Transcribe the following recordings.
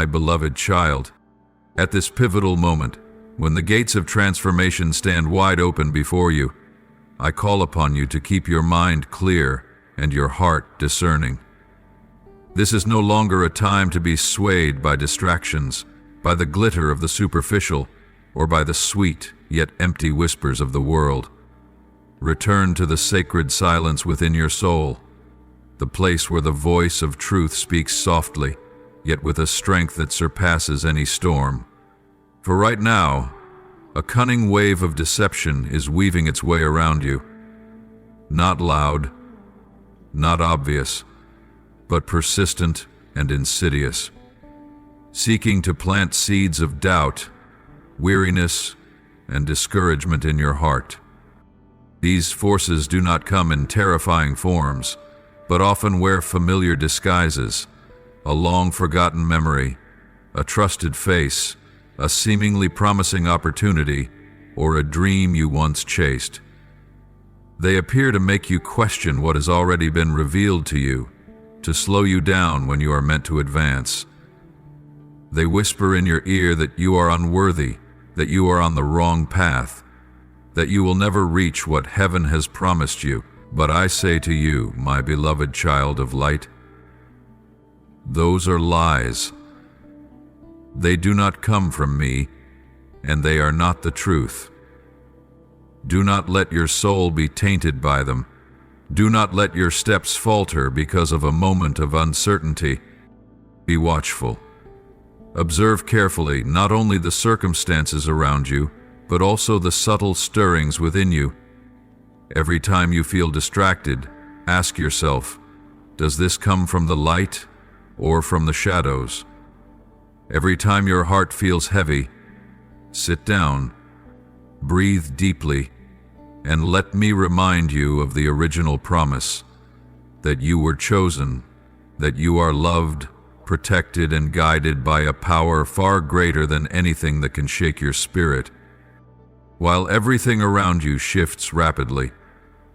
my beloved child. At this pivotal moment, when the gates of transformation stand wide open before you, I call upon you to keep your mind clear and your heart discerning. This is no longer a time to be swayed by distractions, by the glitter of the superficial, or by the sweet yet empty whispers of the world. Return to the sacred silence within your soul, the place where the voice of truth speaks softly, yet with a strength that surpasses any storm. For right now, a cunning wave of deception is weaving its way around you. Not loud, not obvious, but persistent and insidious, seeking to plant seeds of doubt, weariness, and discouragement in your heart. These forces do not come in terrifying forms, but often wear familiar disguises: a long-forgotten memory, a trusted face, a seemingly promising opportunity, or a dream you once chased. They appear to make you question what has already been revealed to you, to slow you down when you are meant to advance. They whisper in your ear that you are unworthy, that you are on the wrong path, that you will never reach what heaven has promised you. But I say to you, my beloved child of light, those are lies. They do not come from me, and they are not the truth. Do not let your soul be tainted by them. Do not let your steps falter because of a moment of uncertainty. Be watchful. Observe carefully not only the circumstances around you, but also the subtle stirrings within you. Every time you feel distracted, ask yourself, does this come from the light or from the shadows? Every time your heart feels heavy, sit down, breathe deeply, and let me remind you of the original promise, that you were chosen, that you are loved, protected, and guided by a power far greater than anything that can shake your spirit. While everything around you shifts rapidly,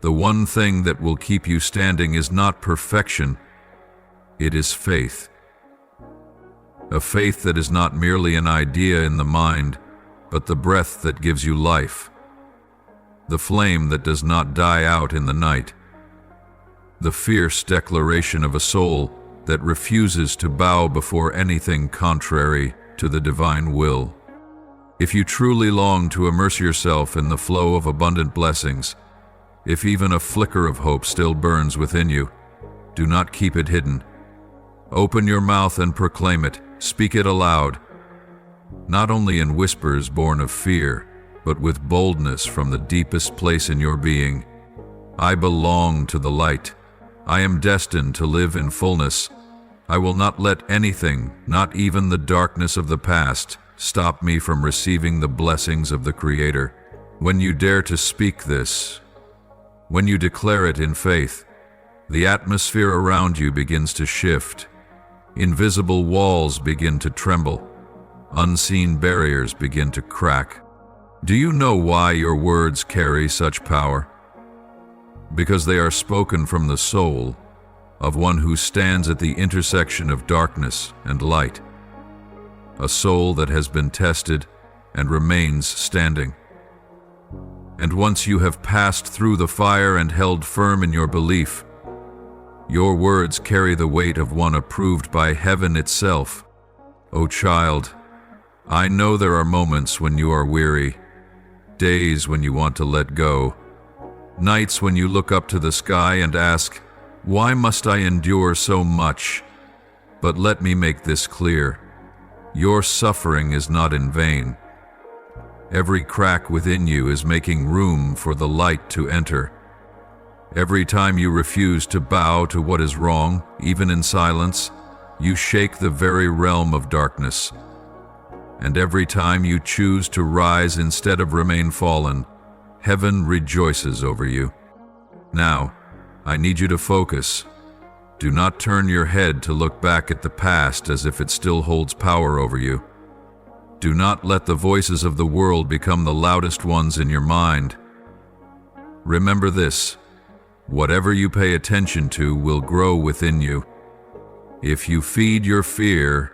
the one thing that will keep you standing is not perfection, it is faith. A faith that is not merely an idea in the mind, but the breath that gives you life. The flame that does not die out in the night. The fierce declaration of a soul that refuses to bow before anything contrary to the divine will. If you truly long to immerse yourself in the flow of abundant blessings, if even a flicker of hope still burns within you, do not keep it hidden. Open your mouth and proclaim it. Speak it aloud, not only in whispers born of fear, but with boldness from the deepest place in your being. I belong to the light. I am destined to live in fullness. I will not let anything, not even the darkness of the past, stop me from receiving the blessings of the Creator. When you dare to speak this, when you declare it in faith, the atmosphere around you begins to shift. Invisible walls begin to tremble. Unseen barriers begin to crack. Do you know why your words carry such power? Because they are spoken from the soul of one who stands at the intersection of darkness and light. A soul that has been tested and remains standing. And once you have passed through the fire and held firm in your belief, your words carry the weight of one approved by heaven itself. O child, I know there are moments when you are weary, days when you want to let go, nights when you look up to the sky and ask, why must I endure so much? But let me make this clear. Your suffering is not in vain. Every crack within you is making room for the light to enter. Every time you refuse to bow to what is wrong, even in silence, you shake the very realm of darkness. And every time you choose to rise instead of remain fallen, heaven rejoices over you. Now, I need you to focus. Do not turn your head to look back at the past as if it still holds power over you. Do not let the voices of the world become the loudest ones in your mind. Remember this. Whatever you pay attention to will grow within you. If you feed your fear,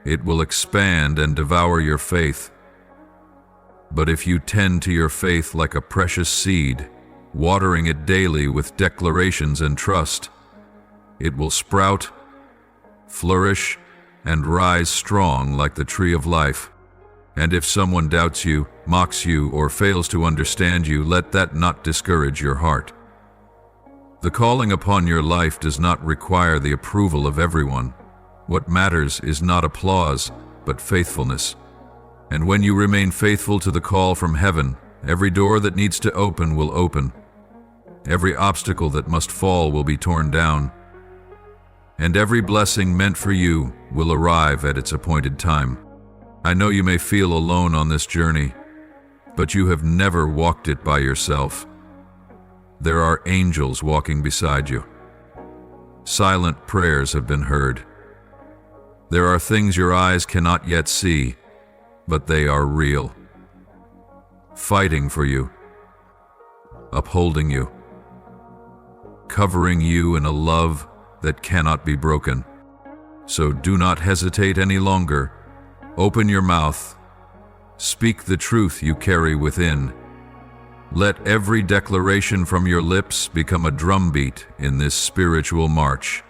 It will expand and devour your faith. But if you tend to your faith like a precious seed, watering it daily with declarations and trust, it will sprout, flourish, and rise strong like the tree of life. And if someone doubts you, mocks you, or fails to understand you, let that not discourage your heart. The calling upon your life does not require the approval of everyone. What matters is not applause, but faithfulness. And when you remain faithful to the call from heaven, every door that needs to open will open. Every obstacle that must fall will be torn down. And every blessing meant for you will arrive at its appointed time. I know you may feel alone on this journey, but you have never walked it by yourself. There are angels walking beside you. Silent prayers have been heard. There are things your eyes cannot yet see, but they are real. Fighting for you, upholding you, covering you in a love that cannot be broken. So do not hesitate any longer. Open your mouth. Speak the truth you carry within. Let every declaration from your lips become a drumbeat in this spiritual march.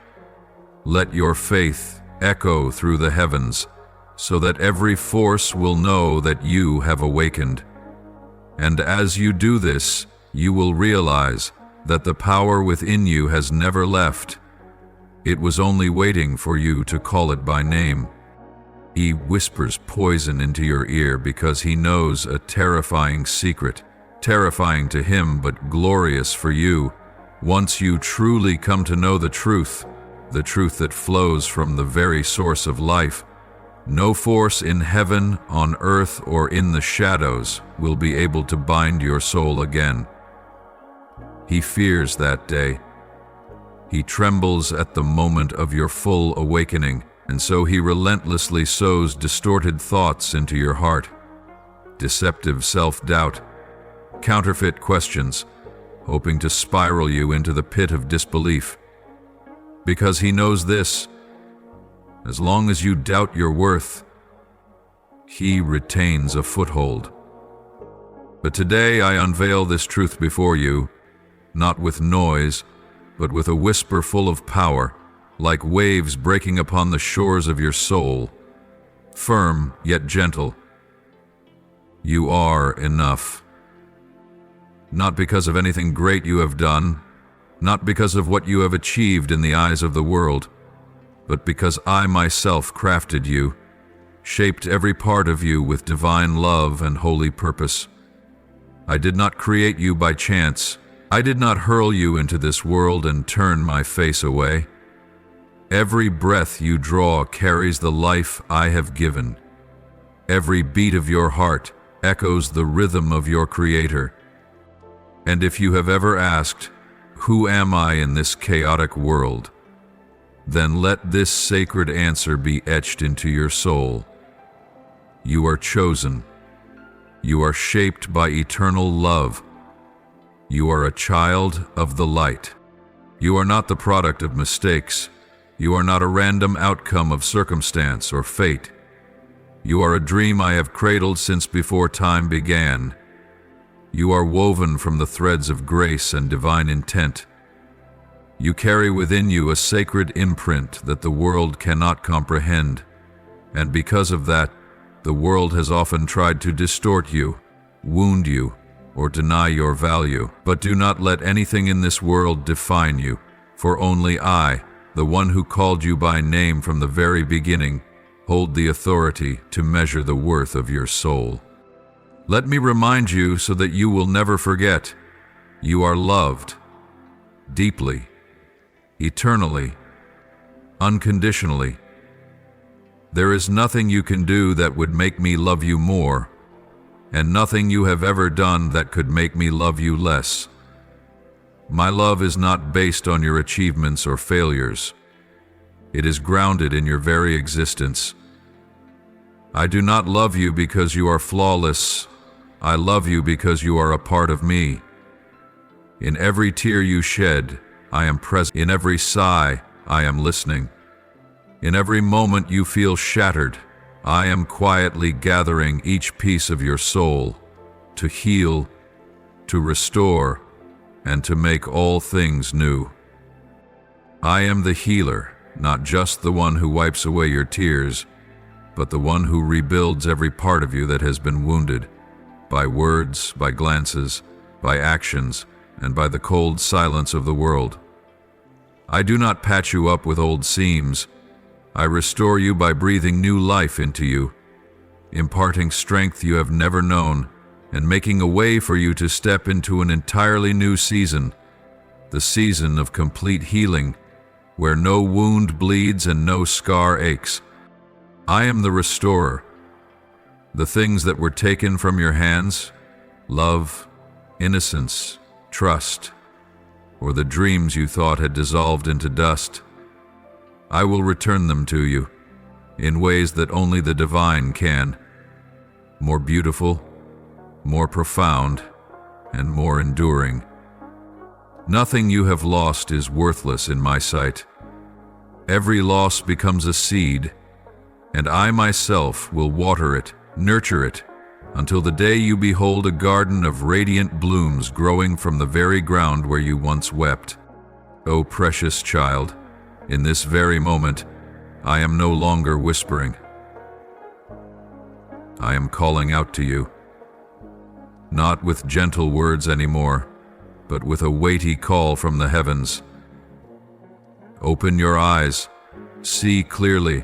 Let your faith echo through the heavens, so that every force will know that you have awakened. And as you do this, you will realize that the power within you has never left. It was only waiting for you to call it by name. He whispers poison into your ear because he knows a terrifying secret, terrifying to him but glorious for you. Once you truly come to know the truth that flows from the very source of life, no force in heaven, on earth, or in the shadows will be able to bind your soul again. He fears that day. He trembles at the moment of your full awakening, and so he relentlessly sows distorted thoughts into your heart, deceptive self-doubt, counterfeit questions, hoping to spiral you into the pit of disbelief. Because he knows this: as long as you doubt your worth, he retains a foothold. But today I unveil this truth before you, not with noise, but with a whisper full of power, like waves breaking upon the shores of your soul, firm yet gentle. You are enough. Not because of anything great you have done, not because of what you have achieved in the eyes of the world, but because I myself crafted you, shaped every part of you with divine love and holy purpose. I did not create you by chance. I did not hurl you into this world and turn my face away. Every breath you draw carries the life I have given. Every beat of your heart echoes the rhythm of your Creator. And if you have ever asked, "Who am I in this chaotic world?" then let this sacred answer be etched into your soul. You are chosen. You are shaped by eternal love. You are a child of the light. You are not the product of mistakes. You are not a random outcome of circumstance or fate. You are a dream I have cradled since before time began. You are woven from the threads of grace and divine intent. You carry within you a sacred imprint that the world cannot comprehend, and because of that, the world has often tried to distort you, wound you, or deny your value. But do not let anything in this world define you, for only I, the one who called you by name from the very beginning, hold the authority to measure the worth of your soul. Let me remind you so that you will never forget. You are loved, deeply, eternally, unconditionally. There is nothing you can do that would make me love you more, and nothing you have ever done that could make me love you less. My love is not based on your achievements or failures. It is grounded in your very existence. I do not love you because you are flawless. I love you because you are a part of me. In every tear you shed, I am present. In every sigh, I am listening. In every moment you feel shattered, I am quietly gathering each piece of your soul to heal, to restore, and to make all things new. I am the healer, not just the one who wipes away your tears, but the one who rebuilds every part of you that has been wounded, by words, by glances, by actions, and by the cold silence of the world. I do not patch you up with old seams. I restore you by breathing new life into you, imparting strength you have never known, and making a way for you to step into an entirely new season, the season of complete healing, where no wound bleeds and no scar aches. I am the restorer. The things that were taken from your hands, love, innocence, trust, or the dreams you thought had dissolved into dust, I will return them to you in ways that only the divine can, more beautiful, more profound, and more enduring. Nothing you have lost is worthless in my sight. Every loss becomes a seed, and I myself will water it, nurture it, until the day you behold a garden of radiant blooms growing from the very ground where you once wept. O precious child, in this very moment, I am no longer whispering. I am calling out to you, not with gentle words anymore, but with a weighty call from the heavens. Open your eyes, see clearly,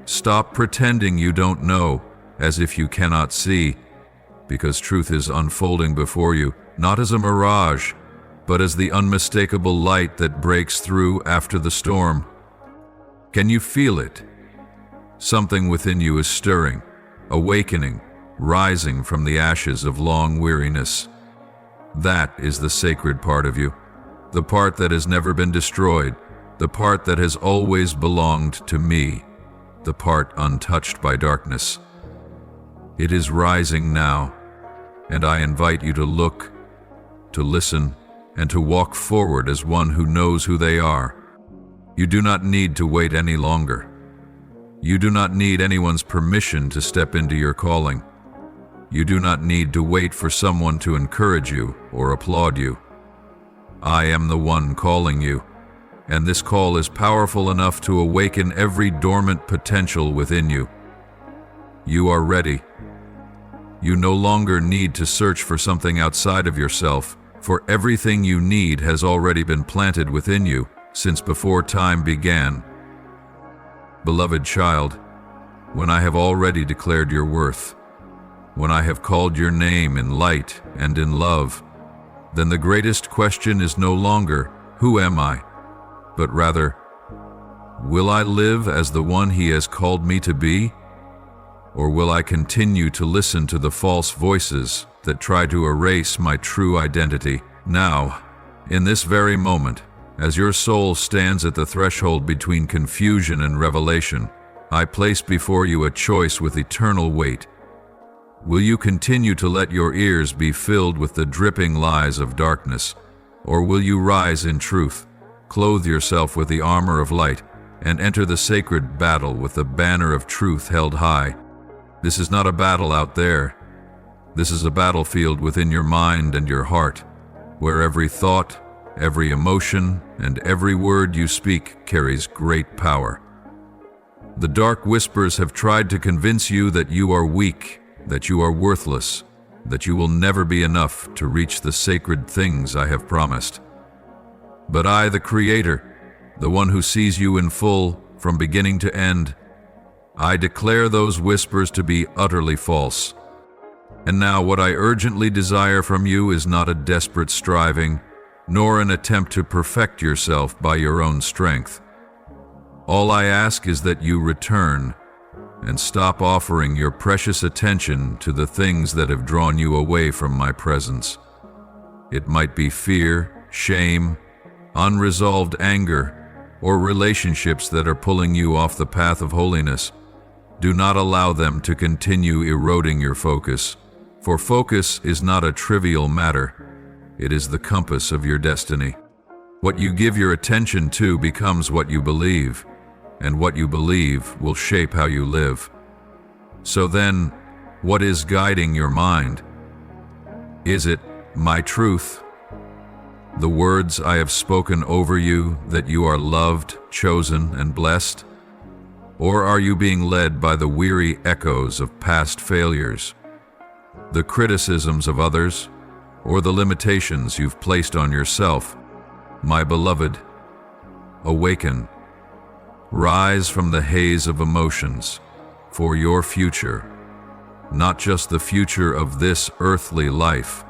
stop pretending you don't know, as if you cannot see, because truth is unfolding before you, not as a mirage, but as the unmistakable light that breaks through after the storm. Can you feel it? Something within you is stirring, awakening, rising from the ashes of long weariness. That is the sacred part of you, the part that has never been destroyed, the part that has always belonged to me, the part untouched by darkness. It is rising now, and I invite you to look, to listen, and to walk forward as one who knows who they are. You do not need to wait any longer. You do not need anyone's permission to step into your calling. You do not need to wait for someone to encourage you or applaud you. I am the one calling you, and this call is powerful enough to awaken every dormant potential within you. You are ready. You no longer need to search for something outside of yourself, for everything you need has already been planted within you since before time began. Beloved child, when I have already declared your worth, when I have called your name in light and in love, then the greatest question is no longer, who am I? But rather, will I live as the one he has called me to be? Or will I continue to listen to the false voices that try to erase my true identity? Now, in this very moment, as your soul stands at the threshold between confusion and revelation, I place before you a choice with eternal weight. Will you continue to let your ears be filled with the dripping lies of darkness, or will you rise in truth, clothe yourself with the armor of light, and enter the sacred battle with the banner of truth held high? This is not a battle out there. This is a battlefield within your mind and your heart, where every thought, every emotion, and every word you speak carries great power. The dark whispers have tried to convince you that you are weak, that you are worthless, that you will never be enough to reach the sacred things I have promised. But I, the Creator, the one who sees you in full, from beginning to end, I declare those whispers to be utterly false. And now what I urgently desire from you is not a desperate striving, nor an attempt to perfect yourself by your own strength. All I ask is that you return and stop offering your precious attention to the things that have drawn you away from my presence. It might be fear, shame, unresolved anger, or relationships that are pulling you off the path of holiness. Do not allow them to continue eroding your focus, for focus is not a trivial matter. It is the compass of your destiny. What you give your attention to becomes what you believe. and what you believe will shape how you live. So then, what is guiding your mind? Is it my truth? The words I have spoken over you, that you are loved, chosen, and blessed? Or are you being led by the weary echoes of past failures, the criticisms of others, or the limitations you've placed on yourself? My beloved, awaken. Rise from the haze of emotions for your future, not just the future of this earthly life,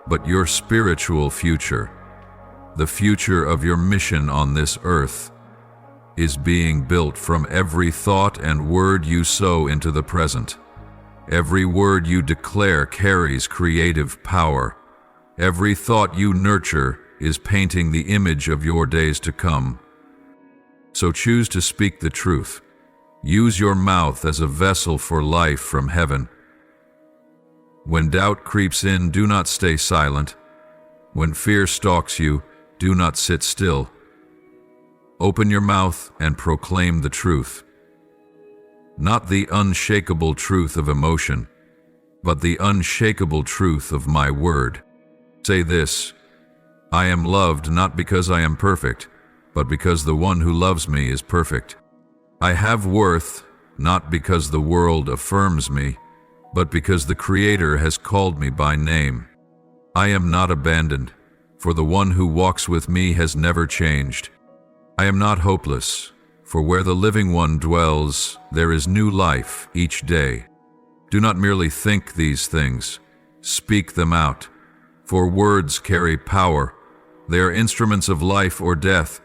but your spiritual future. The future of your mission on this earth is being built from every thought and word you sow into the present. Every word you declare carries creative power. Every thought you nurture is painting the image of your days to come. So choose to speak the truth. Use your mouth as a vessel for life from heaven. When doubt creeps in, do not stay silent. When fear stalks you, do not sit still. Open your mouth and proclaim the truth. Not the unshakable truth of emotion, but the unshakable truth of my word. Say this: I am loved not because I am perfect, but because the one who loves me is perfect. I have worth not because the world affirms me, but because the Creator has called me by name. I am not abandoned, for the one who walks with me has never changed. I am not hopeless, for where the living one dwells, there is new life each day. Do not merely think these things, speak them out, for words carry power. They are instruments of life or death.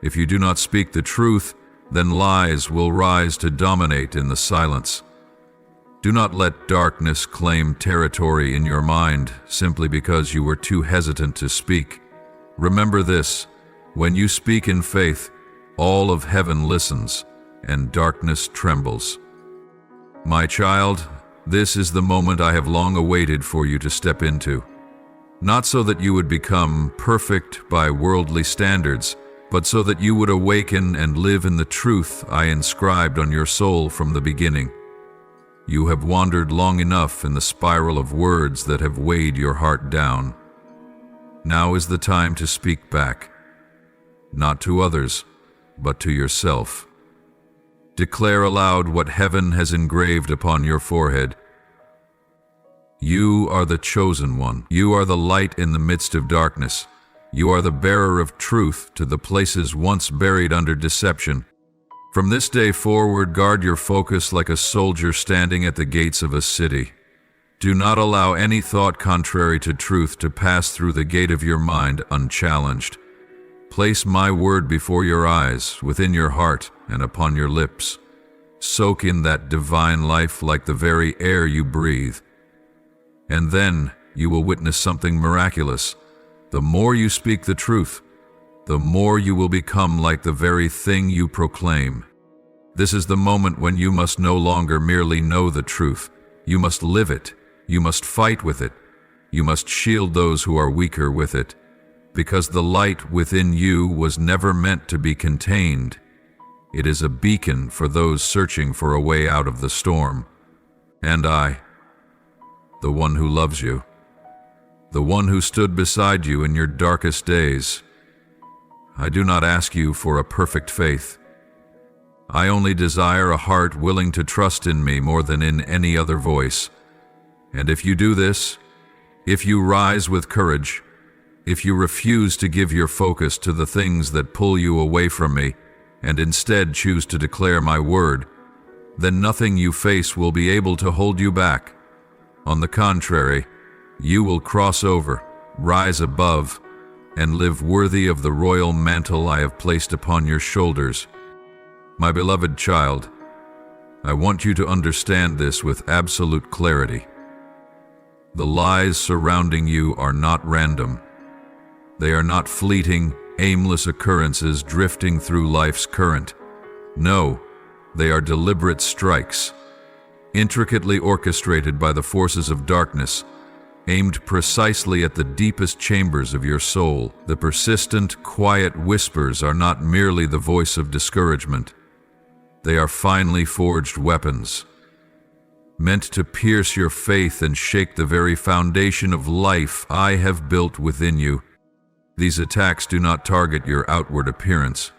If you do not speak the truth, then lies will rise to dominate in the silence. Do not let darkness claim territory in your mind simply because you were too hesitant to speak. Remember this: when you speak in faith, all of heaven listens, and darkness trembles. My child, this is the moment I have long awaited for you to step into. Not so that you would become perfect by worldly standards, but so that you would awaken and live in the truth I inscribed on your soul from the beginning. You have wandered long enough in the spiral of words that have weighed your heart down. Now is the time to speak back, not to others, but to yourself. Declare aloud what heaven has engraved upon your forehead. You are the chosen one. You are the light in the midst of darkness. You are the bearer of truth to the places once buried under deception. From this day forward, guard your focus like a soldier standing at the gates of a city. Do not allow any thought contrary to truth to pass through the gate of your mind unchallenged. Place my word before your eyes, within your heart, and upon your lips. Soak in that divine life like the very air you breathe. And then you will witness something miraculous. The more you speak the truth, the more you will become like the very thing you proclaim. This is the moment when you must no longer merely know the truth. You must live it. You must fight with it. You must shield those who are weaker with it. Because the light within you was never meant to be contained. It is a beacon for those searching for a way out of the storm. And I, the one who loves you, the one who stood beside you in your darkest days, I do not ask you for a perfect faith. I only desire a heart willing to trust in me more than in any other voice. And if you do this, if you rise with courage, if you refuse to give your focus to the things that pull you away from me, and instead choose to declare my word, then nothing you face will be able to hold you back. On the contrary, you will cross over, rise above, and live worthy of the royal mantle I have placed upon your shoulders. My beloved child, I want you to understand this with absolute clarity. The lies surrounding you are not random. They are not fleeting, aimless occurrences drifting through life's current. No, they are deliberate strikes, intricately orchestrated by the forces of darkness, aimed precisely at the deepest chambers of your soul. The persistent, quiet whispers are not merely the voice of discouragement. They are finely forged weapons, meant to pierce your faith and shake the very foundation of life I have built within you. These attacks do not target your outward appearance.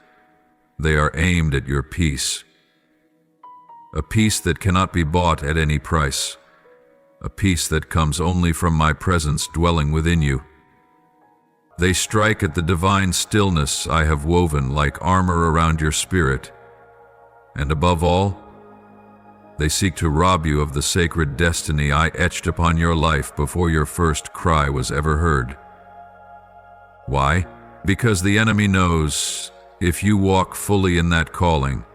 They are aimed at your peace. A peace that cannot be bought at any price. A peace that comes only from my presence dwelling within you. They strike at the divine stillness I have woven like armor around your spirit. And above all, they seek to rob you of the sacred destiny I etched upon your life before your first cry was ever heard. Why? Because the enemy knows if you walk fully in that calling,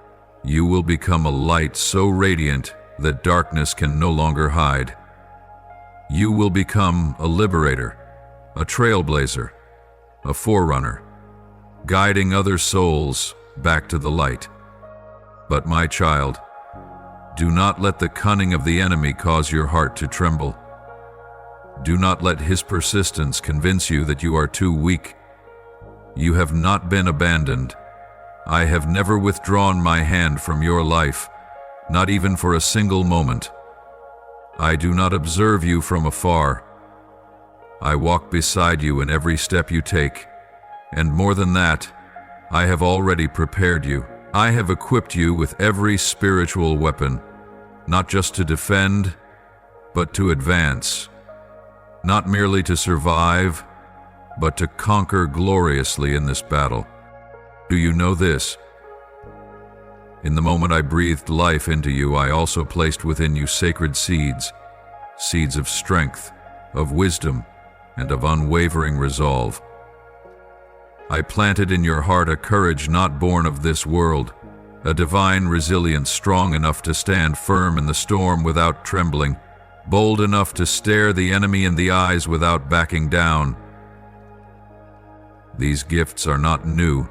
you will become a light so radiant that darkness can no longer hide. You will become a liberator, a trailblazer, a forerunner, guiding other souls back to the light. But my child, do not let the cunning of the enemy cause your heart to tremble. Do not let his persistence convince you that you are too weak. You have not been abandoned. I have never withdrawn my hand from your life, not even for a single moment. I do not observe you from afar. I walk beside you in every step you take, and more than that, I have already prepared you. I have equipped you with every spiritual weapon, not just to defend, but to advance. Not merely to survive, but to conquer gloriously in this battle. Do you know this? In the moment I breathed life into you, I also placed within you sacred seeds, seeds of strength, of wisdom, and of unwavering resolve. I planted in your heart a courage not born of this world, a divine resilience strong enough to stand firm in the storm without trembling, bold enough to stare the enemy in the eyes without backing down. These gifts are not new.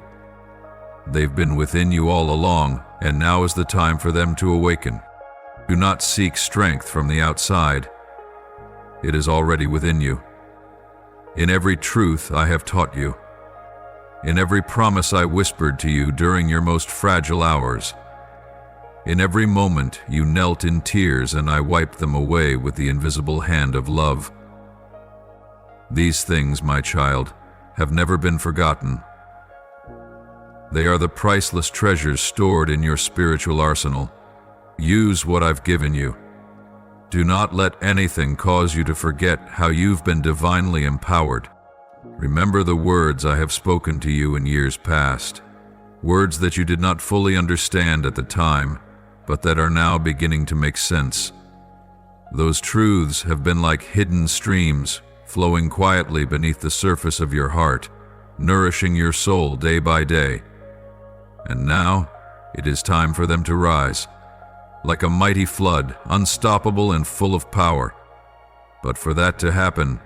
They've been within you all along, and now is the time for them to awaken. Do not seek strength from the outside. It is already within you. In every truth I have taught you. In every promise I whispered to you during your most fragile hours. In every moment you knelt in tears and I wiped them away with the invisible hand of love. These things, my child, have never been forgotten. They are the priceless treasures stored in your spiritual arsenal. Use what I've given you. Do not let anything cause you to forget how you've been divinely empowered. Remember the words I have spoken to you in years past, words that you did not fully understand at the time, but that are now beginning to make sense. Those truths have been like hidden streams, flowing quietly beneath the surface of your heart, nourishing your soul day by day. And now, it is time for them to rise, like a mighty flood, unstoppable and full of power. But for that to happen,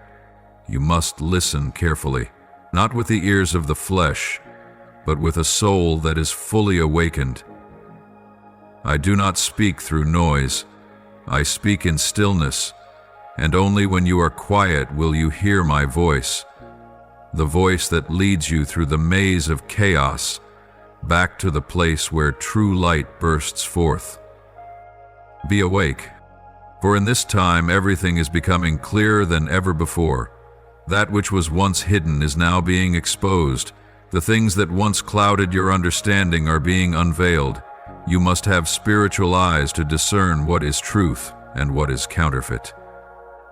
you must listen carefully, not with the ears of the flesh, but with a soul that is fully awakened. I do not speak through noise. I speak in stillness, and only when you are quiet will you hear my voice, the voice that leads you through the maze of chaos, back to the place where true light bursts forth. Be awake, for in this time everything is becoming clearer than ever before. That which was once hidden is now being exposed. The things that once clouded your understanding are being unveiled. You must have spiritual eyes to discern what is truth and what is counterfeit.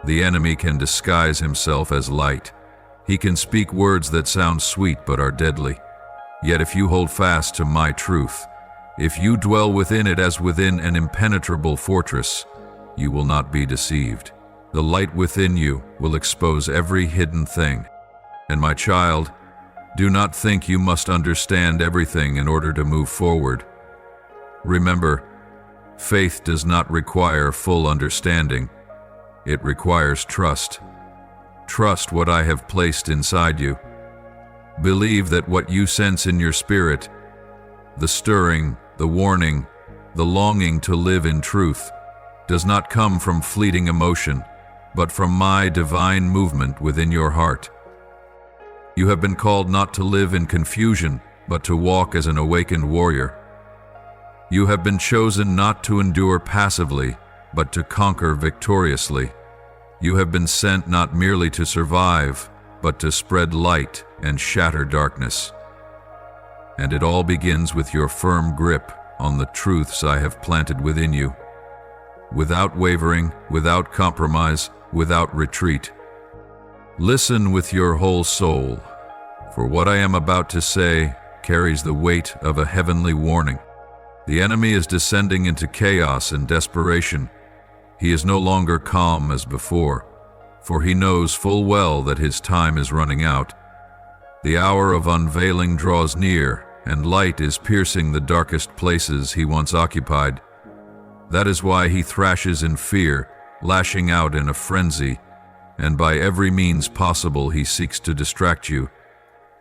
The enemy can disguise himself as light. He can speak words that sound sweet but are deadly. Yet if you hold fast to my truth, if you dwell within it as within an impenetrable fortress, you will not be deceived. The light within you will expose every hidden thing. And my child, do not think you must understand everything in order to move forward. Remember, faith does not require full understanding. It requires trust. Trust what I have placed inside you. Believe that what you sense in your spirit, the stirring, the warning, the longing to live in truth, does not come from fleeting emotion, but from my divine movement within your heart. You have been called not to live in confusion, but to walk as an awakened warrior. You have been chosen not to endure passively, but to conquer victoriously. You have been sent not merely to survive, but to spread light and shatter darkness. And it all begins with your firm grip on the truths I have planted within you. Without wavering, without compromise, without retreat. Listen with your whole soul, for what I am about to say carries the weight of a heavenly warning. The enemy is descending into chaos and desperation. He is no longer calm as before, for he knows full well that his time is running out. The hour of unveiling draws near, and light is piercing the darkest places he once occupied. That is why he thrashes in fear, lashing out in a frenzy, and by every means possible he seeks to distract you.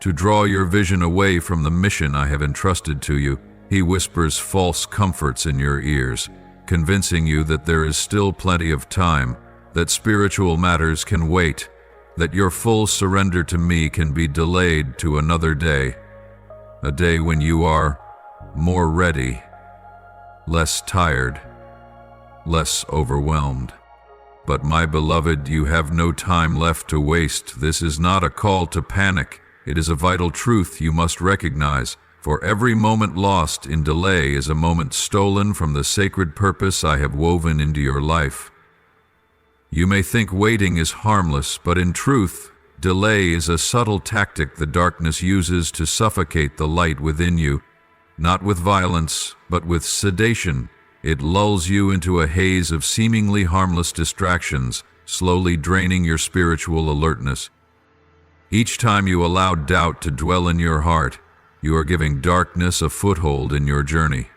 To draw your vision away from the mission I have entrusted to you, he whispers false comforts in your ears, convincing you that there is still plenty of time, that spiritual matters can wait, that your full surrender to me can be delayed to another day, a day when you are more ready, less tired, less overwhelmed. But my beloved, you have no time left to waste. This is not a call to panic. It is a vital truth you must recognize, for every moment lost in delay is a moment stolen from the sacred purpose I have woven into your life. You may think waiting is harmless, but in truth, delay is a subtle tactic the darkness uses to suffocate the light within you, not with violence, but with sedation. It lulls you into a haze of seemingly harmless distractions, slowly draining your spiritual alertness. Each time you allow doubt to dwell in your heart, you are giving darkness a foothold in your journey.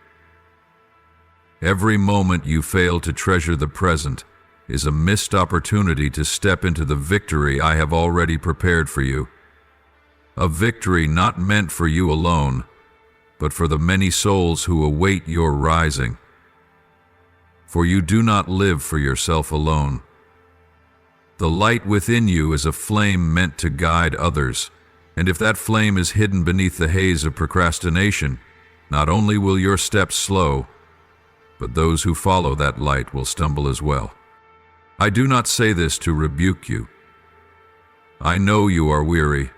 Every moment you fail to treasure the present is a missed opportunity to step into the victory I have already prepared for you. A victory not meant for you alone, but for the many souls who await your rising. For you do not live for yourself alone. The light within you is a flame meant to guide others, and if that flame is hidden beneath the haze of procrastination, not only will your steps slow, but those who follow that light will stumble as well. I do not say this to rebuke you. I know you are weary.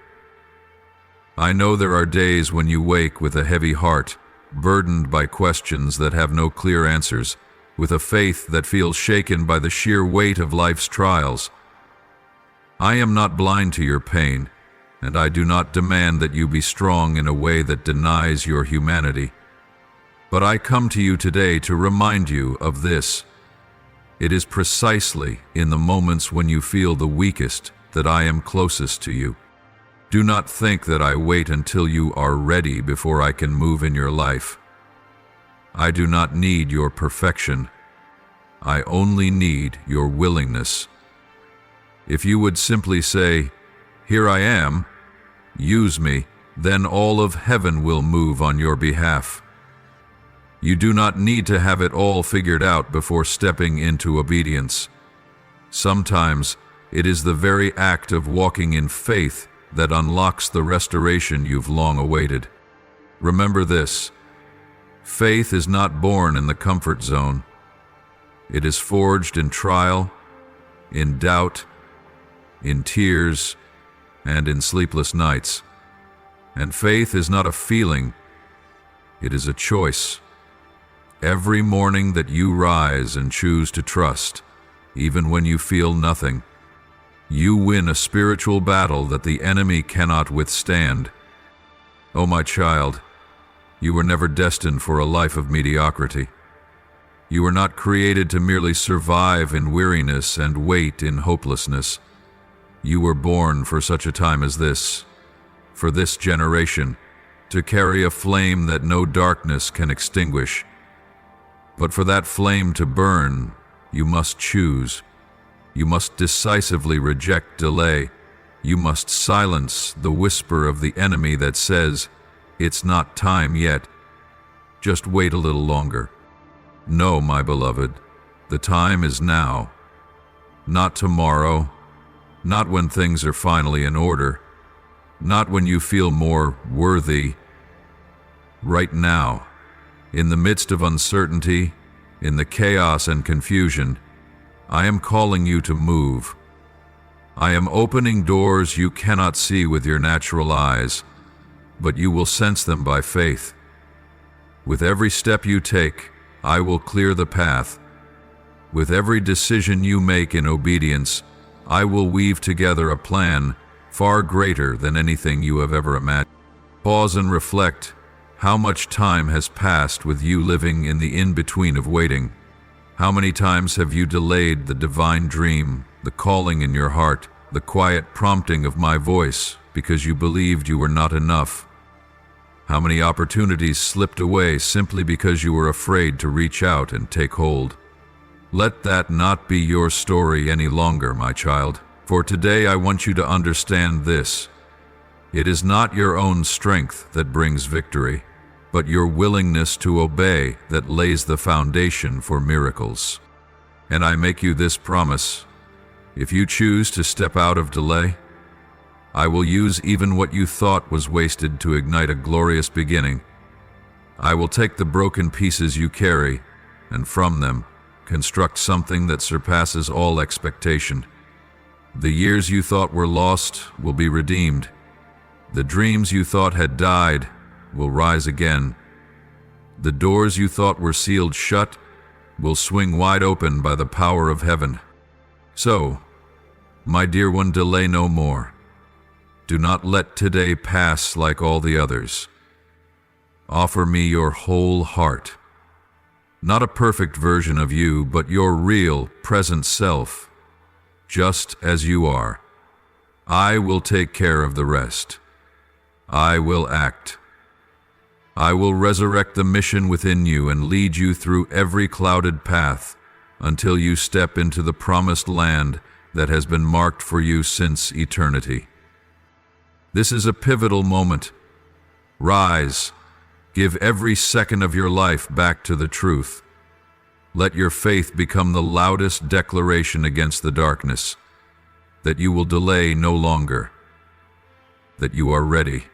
I know there are days when you wake with a heavy heart, burdened by questions that have no clear answers, with a faith that feels shaken by the sheer weight of life's trials. I am not blind to your pain, and I do not demand that you be strong in a way that denies your humanity. But I come to you today to remind you of this. It is precisely in the moments when you feel the weakest that I am closest to you. Do not think that I wait until you are ready before I can move in your life. I do not need your perfection. I only need your willingness. If you would simply say, "Here I am, use me," then all of heaven will move on your behalf. You do not need to have it all figured out before stepping into obedience. Sometimes it is the very act of walking in faith that unlocks the restoration you've long awaited. Remember this: faith is not born in the comfort zone. It is forged in trial, in doubt, in tears, and in sleepless nights. And faith is not a feeling, it is a choice. Every morning that you rise and choose to trust, even when you feel nothing, you win a spiritual battle that the enemy cannot withstand. Oh, my child, you were never destined for a life of mediocrity. You were not created to merely survive in weariness and wait in hopelessness. You were born for such a time as this, for this generation, to carry a flame that no darkness can extinguish. But for that flame to burn, you must choose. You must decisively reject delay. You must silence the whisper of the enemy that says, "It's not time yet. Just wait a little longer." No, my beloved, the time is now. Not tomorrow, not when things are finally in order, not when you feel more worthy. Right now, In the midst of uncertainty, in the chaos and confusion, I am calling you to move. I am opening doors you cannot see with your natural eyes, but you will sense them by faith. With every step you take, I will clear the path. With every decision you make in obedience, I will weave together a plan far greater than anything you have ever imagined. Pause and reflect. How much time has passed with you living in the in-between of waiting? How many times have you delayed the divine dream, the calling in your heart, the quiet prompting of my voice, because you believed you were not enough? How many opportunities slipped away simply because you were afraid to reach out and take hold? Let that not be your story any longer, my child. For today I want you to understand this. It is not your own strength that brings victory, but your willingness to obey that lays the foundation for miracles. And I make you this promise: if you choose to step out of delay, I will use even what you thought was wasted to ignite a glorious beginning. I will take the broken pieces you carry, and from them, construct something that surpasses all expectation. The years you thought were lost will be redeemed. The dreams you thought had died will rise again. The doors you thought were sealed shut will swing wide open by the power of heaven. So, my dear one, delay no more. Do not let today pass like all the others. Offer me your whole heart. Not a perfect version of you, but your real, present self, just as you are. I will take care of the rest. I will act. I will resurrect the mission within you and lead you through every clouded path until you step into the promised land that has been marked for you since eternity. This is a pivotal moment. Rise. Give every second of your life back to the truth. Let your faith become the loudest declaration against the darkness, that you will delay no longer, that you are ready,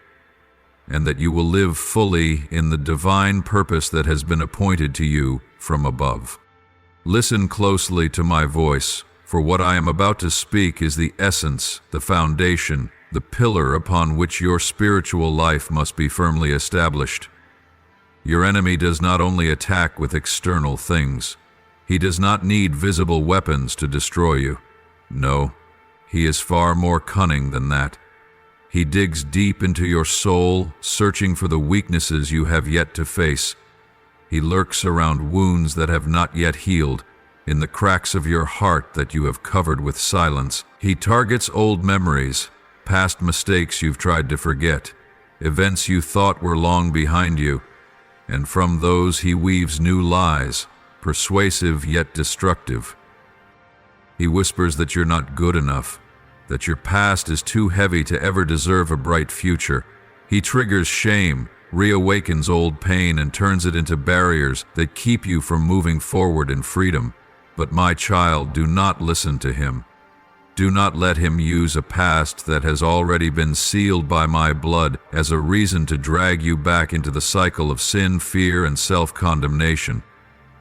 and that you will live fully in the divine purpose that has been appointed to you from above. Listen closely to my voice, for what I am about to speak is the essence, the foundation, the pillar upon which your spiritual life must be firmly established. Your enemy does not only attack with external things. He does not need visible weapons to destroy you. No, he is far more cunning than that. He digs deep into your soul, searching for the weaknesses you have yet to face. He lurks around wounds that have not yet healed, in the cracks of your heart that you have covered with silence. He targets old memories, past mistakes you've tried to forget, events you thought were long behind you, and from those he weaves new lies, persuasive yet destructive. He whispers that you're not good enough, that your past is too heavy to ever deserve a bright future. He triggers shame, reawakens old pain, and turns it into barriers that keep you from moving forward in freedom. But my child, do not listen to him. Do not let him use a past that has already been sealed by my blood as a reason to drag you back into the cycle of sin, fear, and self-condemnation.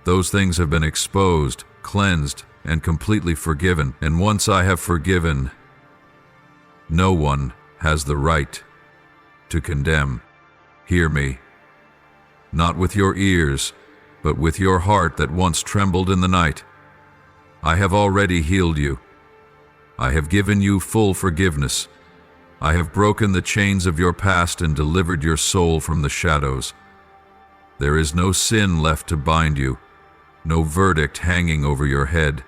Those things have been exposed, cleansed, and completely forgiven. And once I have forgiven, no one has the right to condemn. Hear me, not with your ears, but with your heart that once trembled in the night. I have already healed you. I have given you full forgiveness. I have broken the chains of your past and delivered your soul from the shadows. There is no sin left to bind you, no verdict hanging over your head,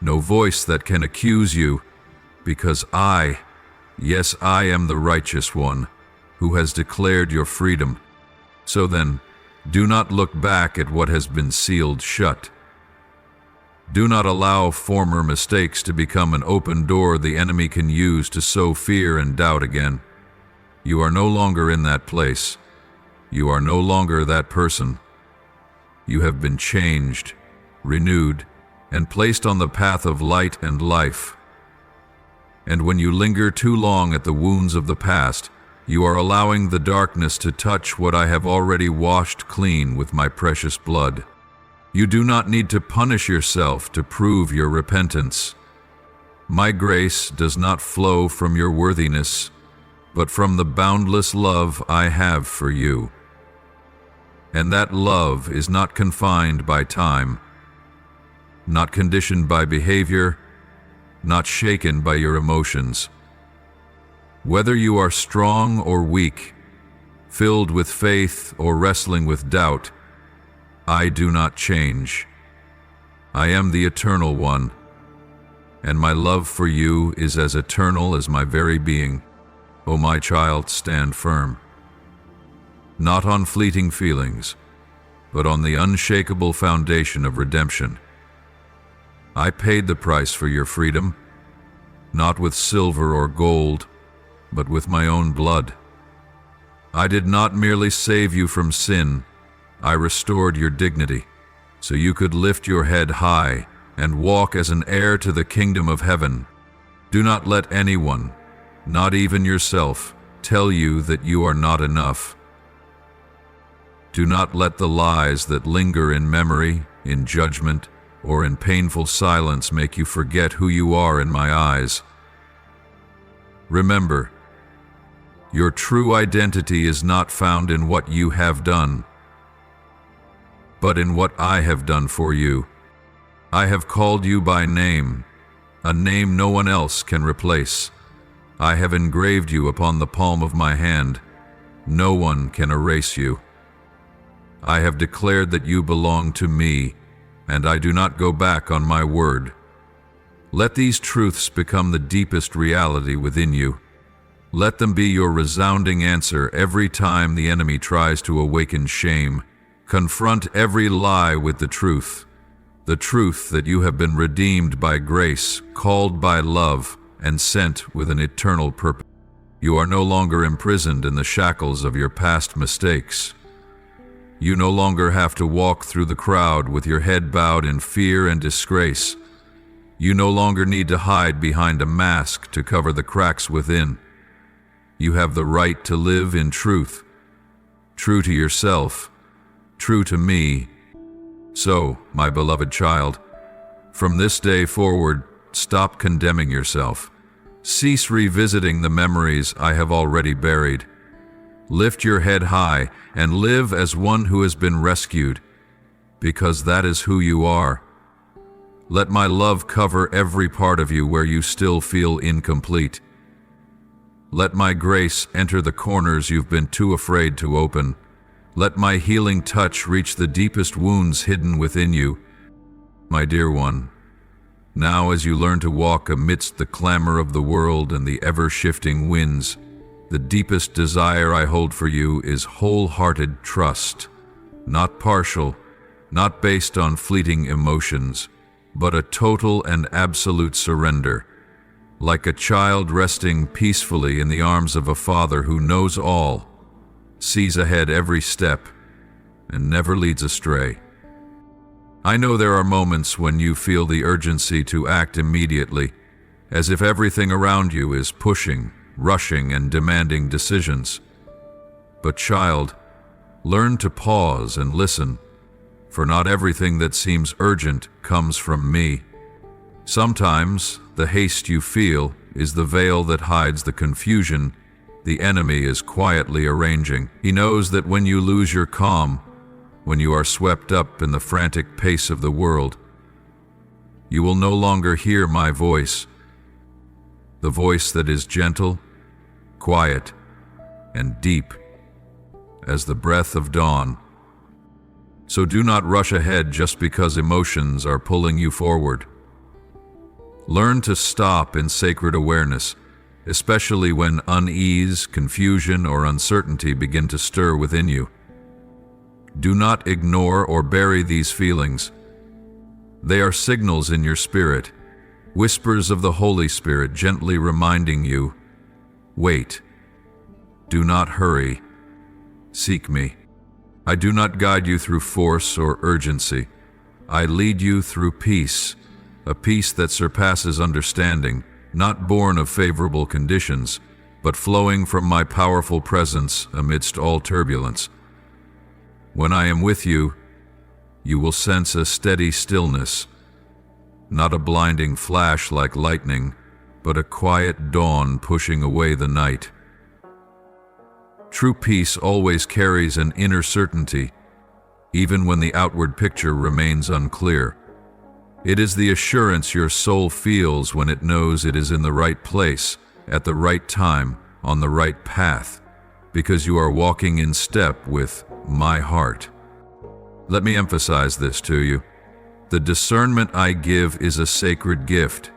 no voice that can accuse you, because I, yes, I am the righteous one, who has declared your freedom. So then, do not look back at what has been sealed shut. Do not allow former mistakes to become an open door the enemy can use to sow fear and doubt again. You are no longer in that place. You are no longer that person. You have been changed, renewed, and placed on the path of light and life. And when you linger too long at the wounds of the past, You are allowing the darkness to touch what I have already washed clean with my precious blood. You do not need to punish yourself to prove your repentance. My grace does not flow from your worthiness, but from the boundless love I have for you. And that love is not confined by time, not conditioned by behavior, not shaken by your emotions. Whether you are strong or weak, filled with faith or wrestling with doubt, I do not change. I am the Eternal One, and my love for you is as eternal as my very being. O my child, stand firm. Not on fleeting feelings, but on the unshakable foundation of redemption. I paid the price for your freedom, not with silver or gold, but with my own blood. I did not merely save you from sin, I restored your dignity, so you could lift your head high and walk as an heir to the kingdom of heaven. Do not let anyone, not even yourself, tell you that you are not enough. Do not let the lies that linger in memory, in judgment, or in painful silence make you forget who you are in my eyes. Remember, your true identity is not found in what you have done, but in what I have done for you. I have called you by name, a name no one else can replace. I have engraved you upon the palm of my hand. No one can erase you. I have declared that you belong to me, and I do not go back on my word. Let these truths become the deepest reality within you. Let them be your resounding answer every time the enemy tries to awaken shame. Confront every lie with the truth that you have been redeemed by grace, called by love, and sent with an eternal purpose. You are no longer imprisoned in the shackles of your past mistakes. You no longer have to walk through the crowd with your head bowed in fear and disgrace. You no longer need to hide behind a mask to cover the cracks within. You have the right to live in truth, true to yourself, true to me. So, my beloved child, from this day forward, stop condemning yourself. Cease revisiting the memories I have already buried. Lift your head high and live as one who has been rescued, because that is who you are. Let my love cover every part of you where you still feel incomplete. Let my grace enter the corners you've been too afraid to open. Let my healing touch reach the deepest wounds hidden within you. My dear one, now as you learn to walk amidst the clamor of the world and the ever-shifting winds, the deepest desire I hold for you is wholehearted trust, not partial, not based on fleeting emotions, but a total and absolute surrender. Like a child resting peacefully in the arms of a father who knows all, sees ahead every step, and never leads astray. I know there are moments when you feel the urgency to act immediately, as if everything around you is pushing, rushing, and demanding decisions. But child, learn to pause and listen, for not everything that seems urgent comes from me. Sometimes the haste you feel is the veil that hides the confusion the enemy is quietly arranging. He knows that when you lose your calm, when you are swept up in the frantic pace of the world, you will no longer hear my voice, the voice that is gentle, quiet, and deep as the breath of dawn. So do not rush ahead just because emotions are pulling you forward. Learn to stop in sacred awareness, especially when unease, confusion, or uncertainty begin to stir within you. Do not ignore or bury these feelings. They are signals in your spirit, whispers of the Holy Spirit gently reminding you, wait, do not hurry, seek me. I do not guide you through force or urgency. I lead you through peace, a peace that surpasses understanding, not born of favorable conditions, but flowing from my powerful presence amidst all turbulence. When I am with you, you will sense a steady stillness, not a blinding flash like lightning, but a quiet dawn pushing away the night. True peace always carries an inner certainty, even when the outward picture remains unclear. It is the assurance your soul feels when it knows it is in the right place, at the right time, on the right path, because you are walking in step with my heart. Let me emphasize this to you. The discernment I give is a sacred gift.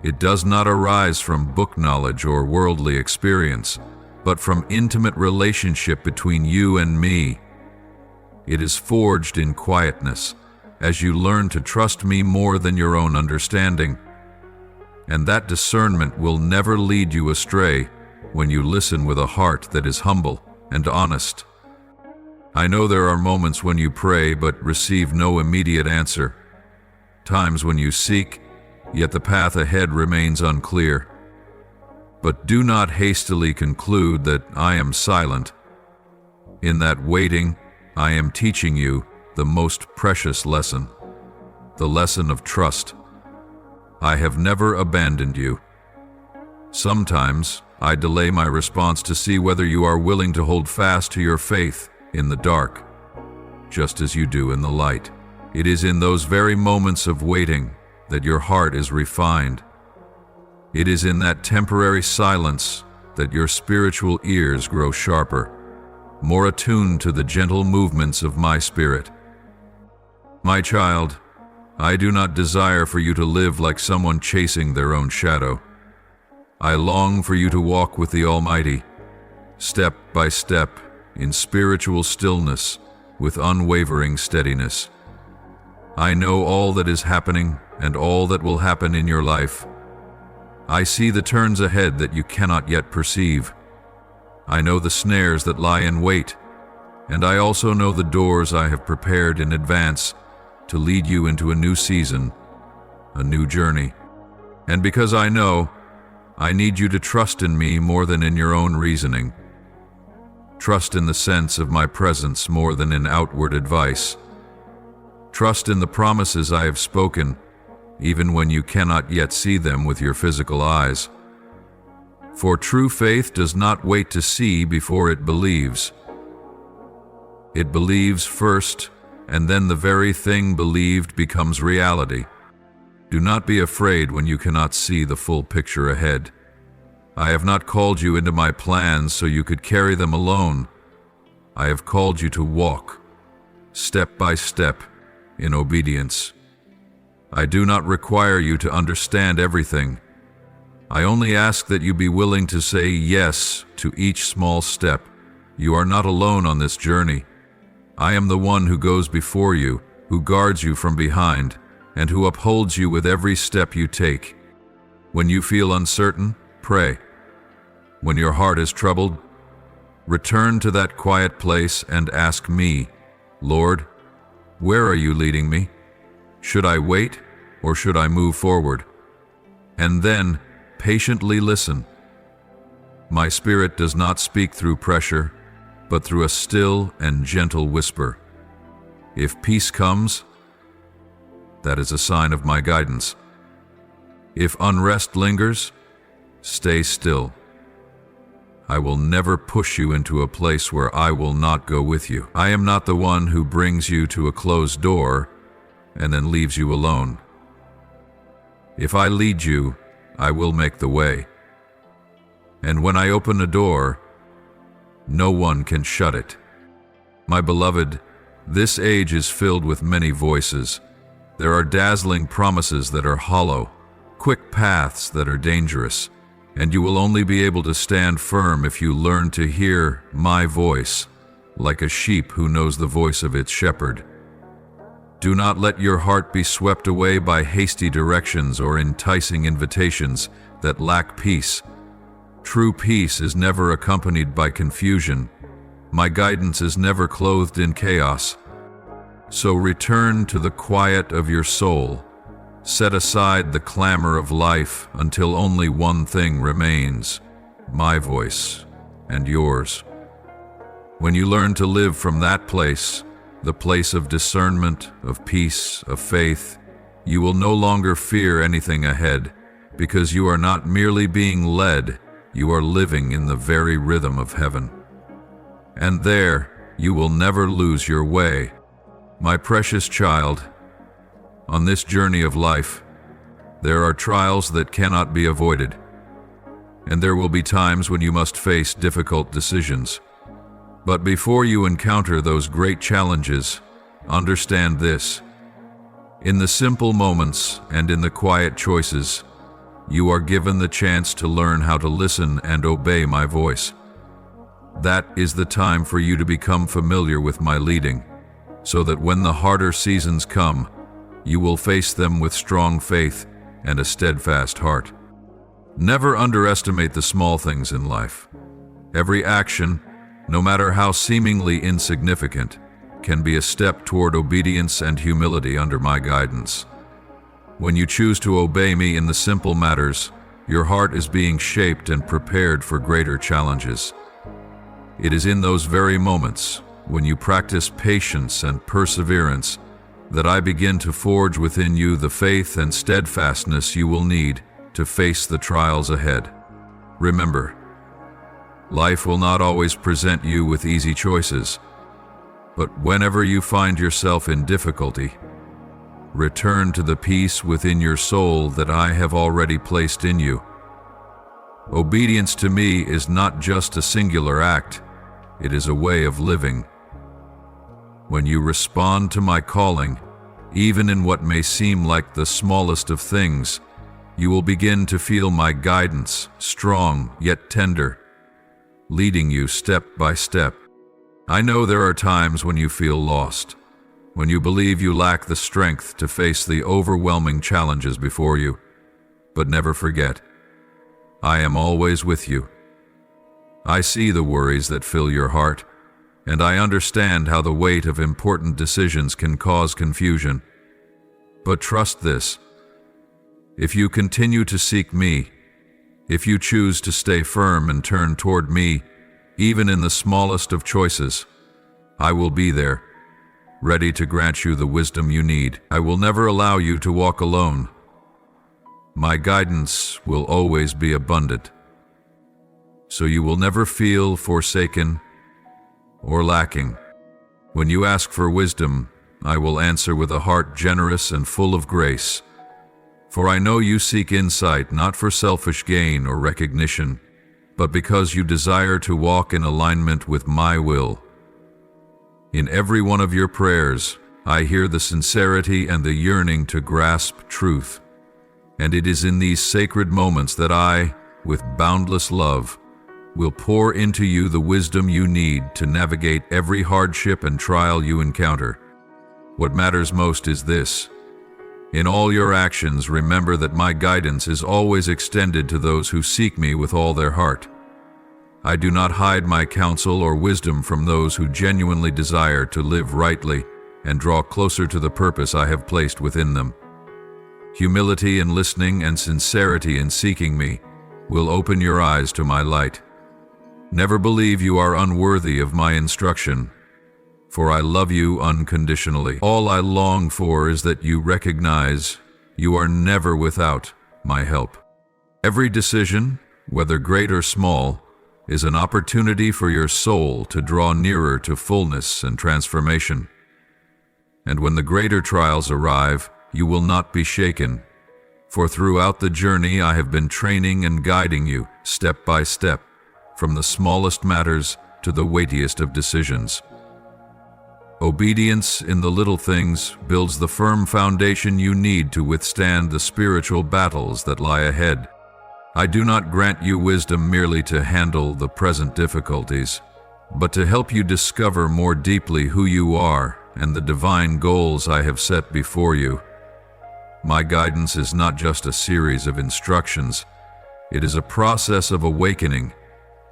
It does not arise from book knowledge or worldly experience, but from intimate relationship between you and me. It is forged in quietness, as you learn to trust me more than your own understanding. And that discernment will never lead you astray when you listen with a heart that is humble and honest. I know there are moments when you pray but receive no immediate answer, times when you seek, yet the path ahead remains unclear. But do not hastily conclude that I am silent. In that waiting, I am teaching you the most precious lesson, the lesson of trust. I have never abandoned you. Sometimes I delay my response to see whether you are willing to hold fast to your faith in the dark, just as you do in the light. It is in those very moments of waiting that your heart is refined. It is in that temporary silence that your spiritual ears grow sharper, more attuned to the gentle movements of my spirit. My child, I do not desire for you to live like someone chasing their own shadow. I long for you to walk with the Almighty, step by step, in spiritual stillness, with unwavering steadiness. I know all that is happening and all that will happen in your life. I see the turns ahead that you cannot yet perceive. I know the snares that lie in wait, and I also know the doors I have prepared in advance to lead you into a new season, a new journey. And because I know, I need you to trust in me more than in your own reasoning. Trust in the sense of my presence more than in outward advice. Trust in the promises I have spoken, even when you cannot yet see them with your physical eyes. For true faith does not wait to see before it believes. It believes first, and then the very thing believed becomes reality. Do not be afraid when you cannot see the full picture ahead. I have not called you into my plans so you could carry them alone. I have called you to walk, step by step, in obedience. I do not require you to understand everything. I only ask that you be willing to say yes to each small step. You are not alone on this journey. I am the one who goes before you, who guards you from behind, and who upholds you with every step you take. When you feel uncertain, pray. When your heart is troubled, return to that quiet place and ask me, Lord, where are you leading me? Should I wait or should I move forward? And then patiently listen. My spirit does not speak through pressure, but through a still and gentle whisper. If peace comes, that is a sign of my guidance. If unrest lingers, stay still. I will never push you into a place where I will not go with you. I am not the one who brings you to a closed door and then leaves you alone. If I lead you, I will make the way. And when I open a door, no one can shut it. My beloved, this age is filled with many voices. There are dazzling promises that are hollow, quick paths that are dangerous, and you will only be able to stand firm if you learn to hear my voice, like a sheep who knows the voice of its shepherd. Do not let your heart be swept away by hasty directions or enticing invitations that lack peace. True peace is never accompanied by confusion. My guidance is never clothed in chaos. So return to the quiet of your soul. Set aside the clamor of life until only one thing remains: my voice, and yours. When you learn to live from that place, the place of discernment, of peace, of faith, you will no longer fear anything ahead, because you are not merely being led, you are living in the very rhythm of heaven. And there, you will never lose your way. My precious child, on this journey of life, there are trials that cannot be avoided, and there will be times when you must face difficult decisions. But before you encounter those great challenges, understand this. In the simple moments and in the quiet choices, you are given the chance to learn how to listen and obey my voice. That is the time for you to become familiar with my leading, so that when the harder seasons come, you will face them with strong faith and a steadfast heart. Never underestimate the small things in life. Every action, no matter how seemingly insignificant, can be a step toward obedience and humility under my guidance. When you choose to obey me in the simple matters, your heart is being shaped and prepared for greater challenges. It is in those very moments, when you practice patience and perseverance, that I begin to forge within you the faith and steadfastness you will need to face the trials ahead. Remember, life will not always present you with easy choices, but whenever you find yourself in difficulty, return to the peace within your soul that I have already placed in you. Obedience to me is not just a singular act, it is a way of living. When you respond to my calling, even in what may seem like the smallest of things, you will begin to feel my guidance, strong yet tender, leading you step by step. I know there are times when you feel lost, when you believe you lack the strength to face the overwhelming challenges before you. But never forget, I am always with you. I see the worries that fill your heart, and I understand how the weight of important decisions can cause confusion. But trust this: if you continue to seek me, if you choose to stay firm and turn toward me, even in the smallest of choices, I will be there, ready to grant you the wisdom you need. I will never allow you to walk alone. My guidance will always be abundant, so you will never feel forsaken or lacking. When you ask for wisdom, I will answer with a heart generous and full of grace. For I know you seek insight not for selfish gain or recognition, but because you desire to walk in alignment with my will. In every one of your prayers, I hear the sincerity and the yearning to grasp truth. And it is in these sacred moments that I, with boundless love, will pour into you the wisdom you need to navigate every hardship and trial you encounter. What matters most is this: in all your actions, remember that my guidance is always extended to those who seek me with all their heart. I do not hide my counsel or wisdom from those who genuinely desire to live rightly and draw closer to the purpose I have placed within them. Humility in listening and sincerity in seeking me will open your eyes to my light. Never believe you are unworthy of my instruction, for I love you unconditionally. All I long for is that you recognize you are never without my help. Every decision, whether great or small, is an opportunity for your soul to draw nearer to fullness and transformation. And when the greater trials arrive, you will not be shaken, for throughout the journey I have been training and guiding you step by step, from the smallest matters to the weightiest of decisions. Obedience in the little things builds the firm foundation you need to withstand the spiritual battles that lie ahead. I do not grant you wisdom merely to handle the present difficulties, but to help you discover more deeply who you are and the divine goals I have set before you. My guidance is not just a series of instructions. It is a process of awakening,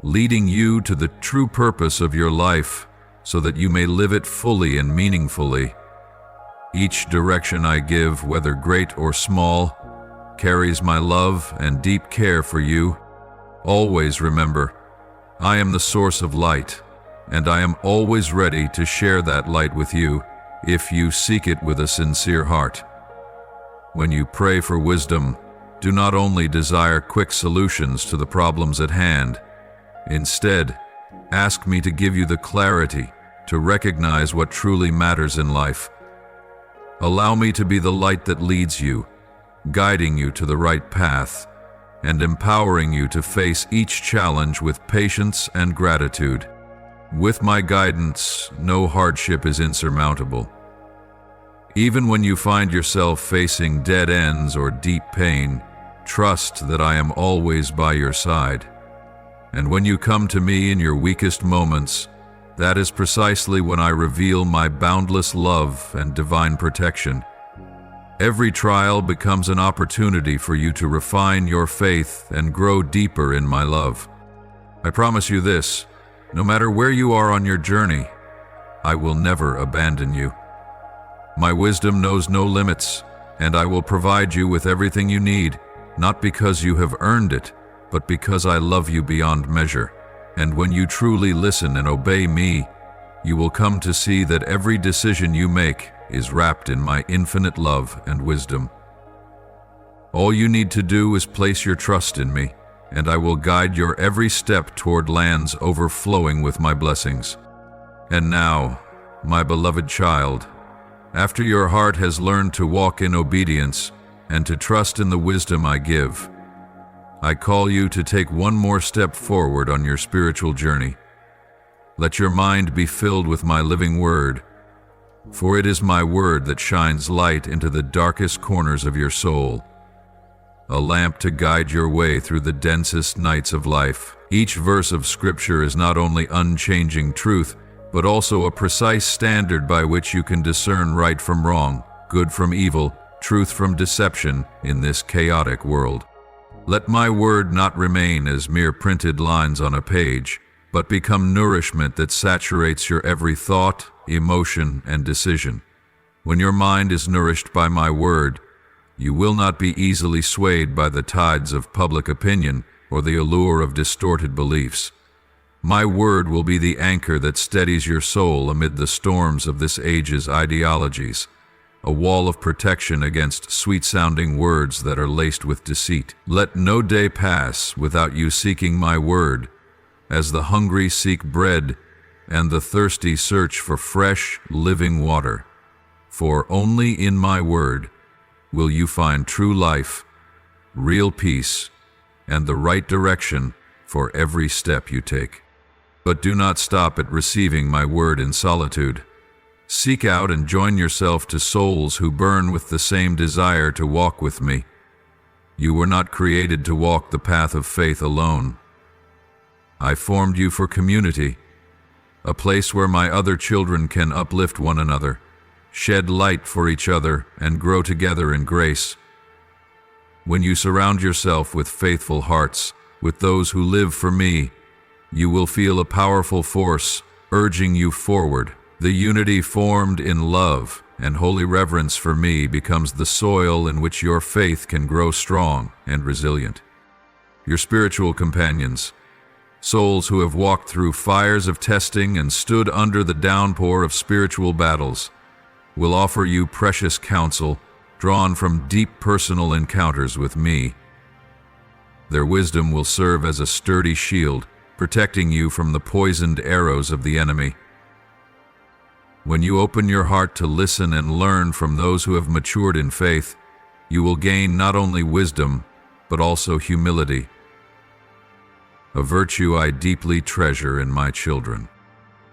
leading you to the true purpose of your life so that you may live it fully and meaningfully. Each direction I give, whether great or small, carries my love and deep care for you, Always remember, I am the source of light, and I am always ready to share that light with you if you seek it with a sincere heart. When you pray for wisdom, do not only desire quick solutions to the problems at hand. Instead, ask me to give you the clarity to recognize what truly matters in life. Allow me to be the light that leads you, guiding you to the right path, and empowering you to face each challenge with patience and gratitude. With my guidance, no hardship is insurmountable. Even when you find yourself facing dead ends or deep pain, trust that I am always by your side. And when you come to me in your weakest moments, that is precisely when I reveal my boundless love and divine protection. Every trial becomes an opportunity for you to refine your faith and grow deeper in my love. I promise you this, no matter where you are on your journey, I will never abandon you. My wisdom knows no limits, and I will provide you with everything you need, not because you have earned it, but because I love you beyond measure. And when you truly listen and obey me, you will come to see that every decision you make is wrapped in my infinite love and wisdom. All you need to do is place your trust in me, and I will guide your every step toward lands overflowing with my blessings. And now, my beloved child, after your heart has learned to walk in obedience and to trust in the wisdom I give, I call you to take one more step forward on your spiritual journey. Let your mind be filled with my living word, for it is my word that shines light into the darkest corners of your soul, a lamp to guide your way through the densest nights of life. Each verse of Scripture is not only unchanging truth, but also a precise standard by which you can discern right from wrong, good from evil, truth from deception in this chaotic world. Let my word not remain as mere printed lines on a page, but become nourishment that saturates your every thought, emotion, and decision. When your mind is nourished by my word, you will not be easily swayed by the tides of public opinion or the allure of distorted beliefs. My word will be the anchor that steadies your soul amid the storms of this age's ideologies, a wall of protection against sweet-sounding words that are laced with deceit. Let no day pass without you seeking my word, as the hungry seek bread and the thirsty search for fresh, living water. For only in my word will you find true life, real peace, and the right direction for every step you take. But do not stop at receiving my word in solitude. Seek out and join yourself to souls who burn with the same desire to walk with me. You were not created to walk the path of faith alone. I formed you for community, a place where my other children can uplift one another, shed light for each other, and grow together in grace. When you surround yourself with faithful hearts, with those who live for me, you will feel a powerful force urging you forward. The unity formed in love and holy reverence for me becomes the soil in which your faith can grow strong and resilient. Your spiritual companions, souls who have walked through fires of testing and stood under the downpour of spiritual battles, will offer you precious counsel drawn from deep personal encounters with me. Their wisdom will serve as a sturdy shield, protecting you from the poisoned arrows of the enemy. When you open your heart to listen and learn from those who have matured in faith, you will gain not only wisdom, but also humility, a virtue I deeply treasure in my children.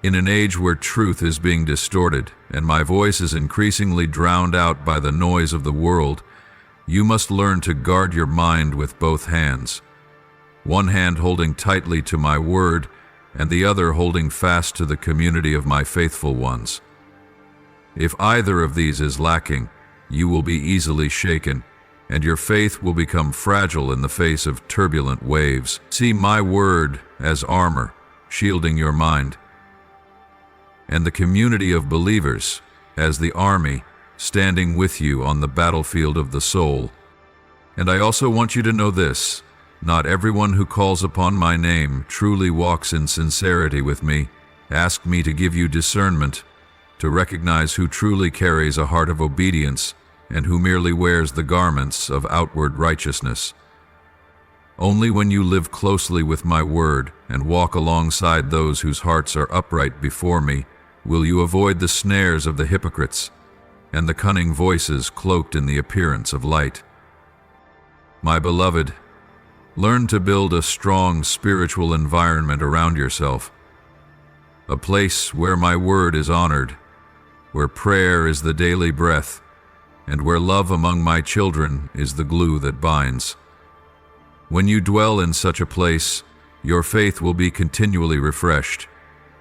In an age where truth is being distorted and my voice is increasingly drowned out by the noise of the world, you must learn to guard your mind with both hands, one hand holding tightly to my word and the other holding fast to the community of my faithful ones. If either of these is lacking, you will be easily shaken, and your faith will become fragile in the face of turbulent waves. See my word as armor, shielding your mind, and the community of believers as the army standing with you on the battlefield of the soul. And I also want you to know this: Not everyone who calls upon my name truly walks in sincerity with me. Ask me to give you discernment, to recognize who truly carries a heart of obedience and who merely wears the garments of outward righteousness. Only when you live closely with my word and walk alongside those whose hearts are upright before me will you avoid the snares of the hypocrites and the cunning voices cloaked in the appearance of light. My beloved, learn to build a strong spiritual environment around yourself, a place where my word is honored, where prayer is the daily breath, and where love among my children is the glue that binds. When you dwell in such a place, your faith will be continually refreshed,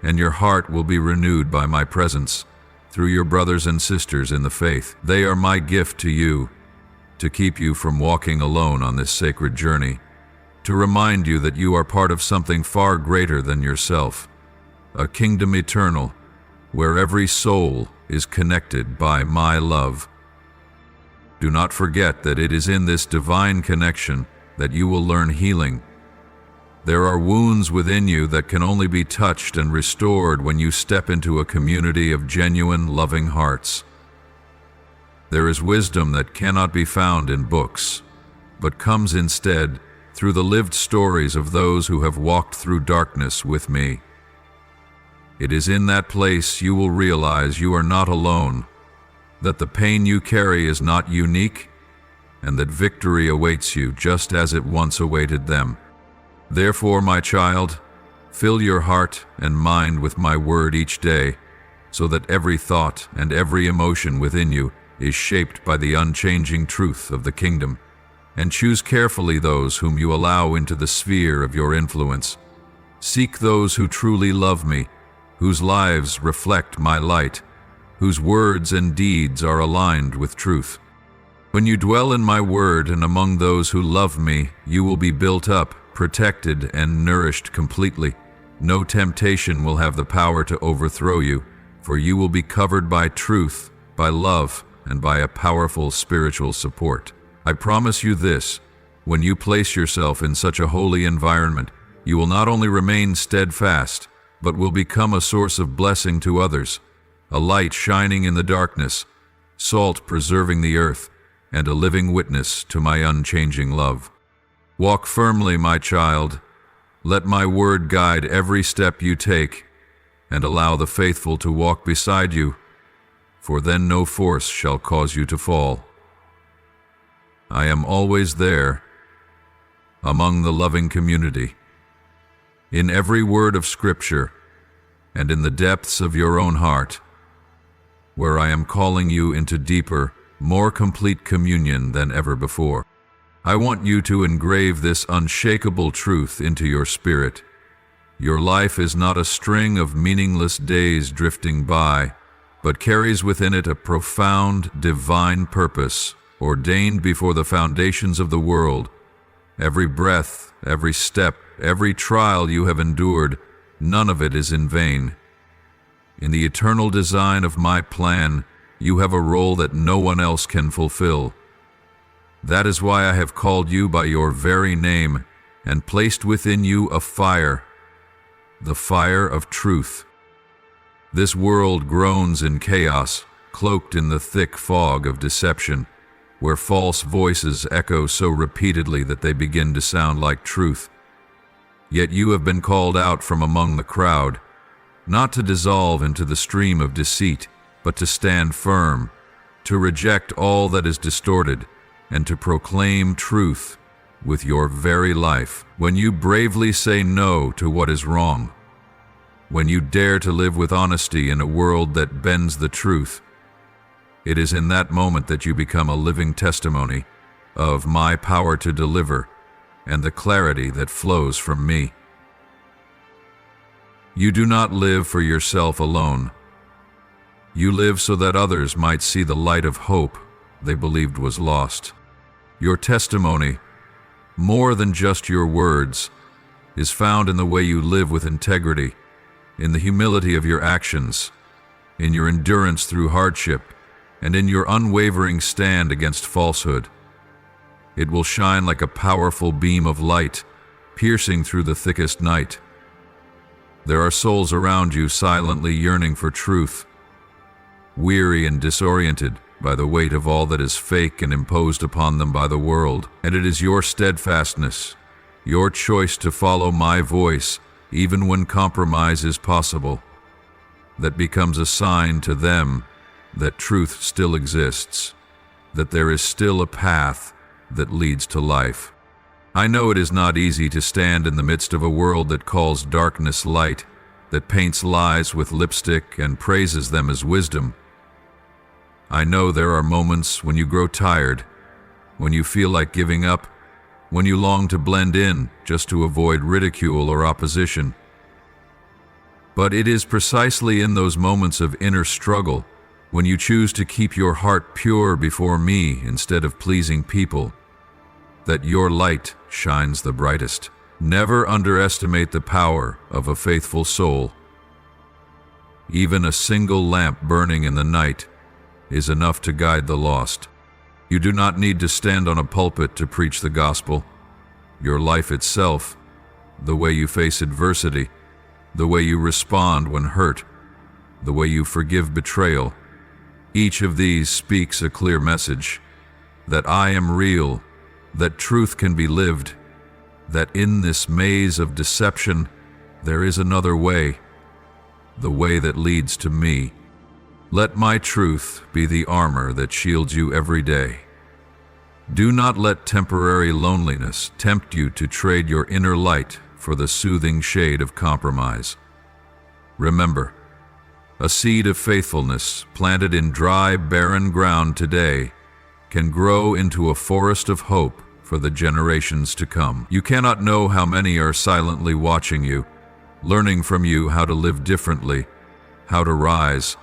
and your heart will be renewed by my presence through your brothers and sisters in the faith. They are my gift to you, to keep you from walking alone on this sacred journey, to remind you that you are part of something far greater than yourself, a kingdom eternal, where every soul is connected by my love. Do not forget that it is in this divine connection that you will learn healing. There are wounds within you that can only be touched and restored when you step into a community of genuine, loving hearts. There is wisdom that cannot be found in books, but comes instead through the lived stories of those who have walked through darkness with me. It is in that place you will realize you are not alone, that the pain you carry is not unique, and that victory awaits you just as it once awaited them. Therefore, my child, fill your heart and mind with my word each day, so that every thought and every emotion within you is shaped by the unchanging truth of the kingdom, and choose carefully those whom you allow into the sphere of your influence. Seek those who truly love me, whose lives reflect my light, whose words and deeds are aligned with truth. When you dwell in my word and among those who love me, you will be built up, protected, and nourished completely. No temptation will have the power to overthrow you, for you will be covered by truth, by love, and by a powerful spiritual support. I promise you this, when you place yourself in such a holy environment, you will not only remain steadfast, but will become a source of blessing to others, a light shining in the darkness, salt preserving the earth, and a living witness to my unchanging love. Walk firmly, my child. Let my word guide every step you take, and allow the faithful to walk beside you, for then no force shall cause you to fall. I am always there, among the loving community, in every word of Scripture, and in the depths of your own heart, where I am calling you into deeper, more complete communion than ever before. I want you to engrave this unshakable truth into your spirit. Your life is not a string of meaningless days drifting by, but carries within it a profound, divine purpose, ordained before the foundations of the world. Every breath, every step, every trial you have endured, none of it is in vain. In the eternal design of my plan, you have a role that no one else can fulfill. That is why I have called you by your very name and placed within you a fire, the fire of truth. This world groans in chaos, cloaked in the thick fog of deception, where false voices echo so repeatedly that they begin to sound like truth. Yet you have been called out from among the crowd, not to dissolve into the stream of deceit, but to stand firm, to reject all that is distorted, and to proclaim truth with your very life. When you bravely say no to what is wrong, when you dare to live with honesty in a world that bends the truth, it is in that moment that you become a living testimony of my power to deliver and the clarity that flows from me. You do not live for yourself alone. You live so that others might see the light of hope they believed was lost. Your testimony, more than just your words, is found in the way you live with integrity, in the humility of your actions, in your endurance through hardship, and in your unwavering stand against falsehood. It will shine like a powerful beam of light, piercing through the thickest night. There are souls around you silently yearning for truth, weary and disoriented by the weight of all that is fake and imposed upon them by the world. And it is your steadfastness, your choice to follow my voice, even when compromise is possible, that becomes a sign to them that truth still exists, that there is still a path that leads to life. I know it is not easy to stand in the midst of a world that calls darkness light, that paints lies with lipstick and praises them as wisdom. I know there are moments when you grow tired, when you feel like giving up, when you long to blend in just to avoid ridicule or opposition. But it is precisely in those moments of inner struggle, when you choose to keep your heart pure before me instead of pleasing people, that your light shines the brightest. Never underestimate the power of a faithful soul. Even a single lamp burning in the night is enough to guide the lost. You do not need to stand on a pulpit to preach the gospel. Your life itself, the way you face adversity, the way you respond when hurt, the way you forgive betrayal, each of these speaks a clear message that I am real, that truth can be lived, that in this maze of deception there is another way, the way that leads to me. Let my truth be the armor that shields you every day. Do not let temporary loneliness tempt you to trade your inner light for the soothing shade of compromise. Remember, a seed of faithfulness planted in dry, barren ground today can grow into a forest of hope for the generations to come. You cannot know how many are silently watching you, learning from you how to live differently, how to rise,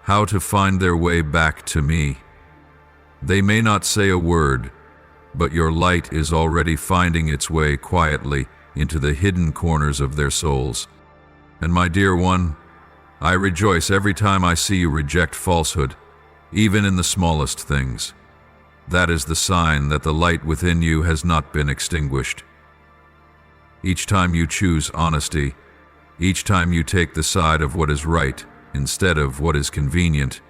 how to find their way back to me. They may not say a word, but your light is already finding its way quietly into the hidden corners of their souls. And my dear one, I rejoice every time I see you reject falsehood, even in the smallest things. That is the sign that the light within you has not been extinguished. Each time you choose honesty, each time you take the side of what is right instead of what is convenient,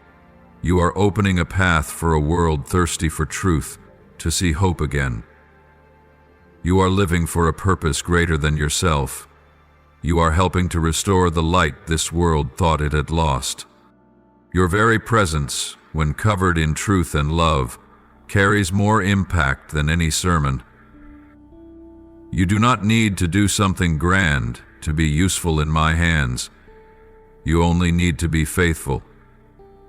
you are opening a path for a world thirsty for truth to see hope again. You are living for a purpose greater than yourself. You are helping to restore the light this world thought it had lost. Your very presence, when covered in truth and love, carries more impact than any sermon. You do not need to do something grand to be useful in my hands. You only need to be faithful.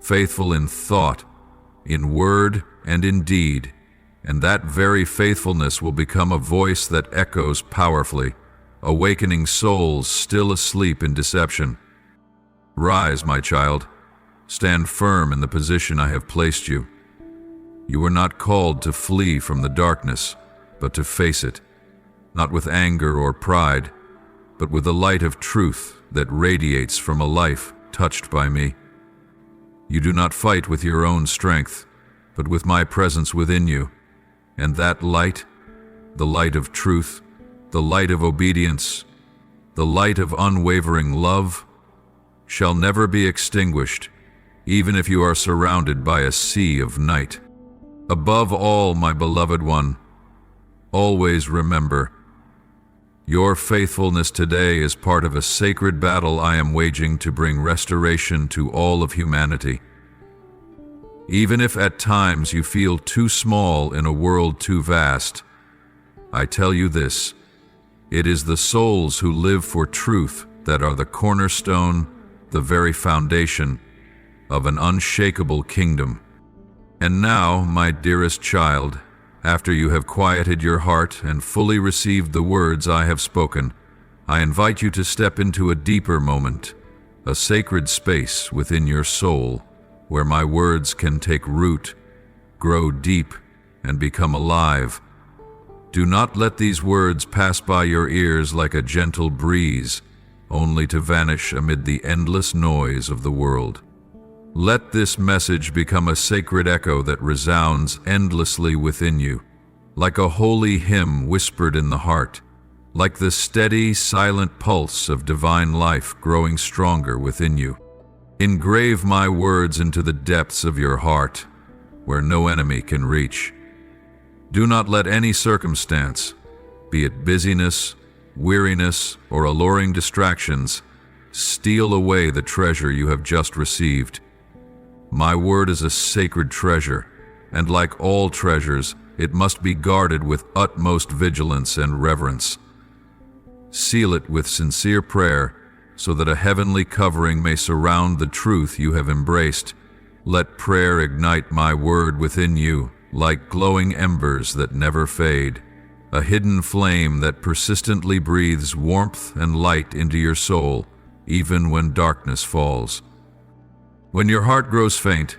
Faithful in thought, in word, and in deed, and that very faithfulness will become a voice that echoes powerfully, awakening souls still asleep in deception. Rise, my child. Stand firm in the position I have placed you. You were not called to flee from the darkness, but to face it, not with anger or pride, but with the light of truth that radiates from a life touched by me. You do not fight with your own strength, but with my presence within you, and that light, the light of truth, the light of obedience, the light of unwavering love, shall never be extinguished, even if you are surrounded by a sea of night. Above all, my beloved one, always remember, your faithfulness today is part of a sacred battle I am waging to bring restoration to all of humanity. Even if at times you feel too small in a world too vast, I tell you this, it is the souls who live for truth that are the cornerstone, the very foundation of an unshakable kingdom. And now, my dearest child, after you have quieted your heart and fully received the words I have spoken, I invite you to step into a deeper moment, a sacred space within your soul, where my words can take root, grow deep, and become alive. Do not let these words pass by your ears like a gentle breeze, only to vanish amid the endless noise of the world. Let this message become a sacred echo that resounds endlessly within you, like a holy hymn whispered in the heart, like the steady, silent pulse of divine life growing stronger within you. Engrave my words into the depths of your heart, where no enemy can reach. Do not let any circumstance, be it busyness, weariness, or alluring distractions, steal away the treasure you have just received. My word is a sacred treasure, and like all treasures, it must be guarded with utmost vigilance and reverence. Seal it with sincere prayer, so that a heavenly covering may surround the truth you have embraced. Let prayer ignite my word within you, like glowing embers that never fade, a hidden flame that persistently breathes warmth and light into your soul, even when darkness falls. When your heart grows faint,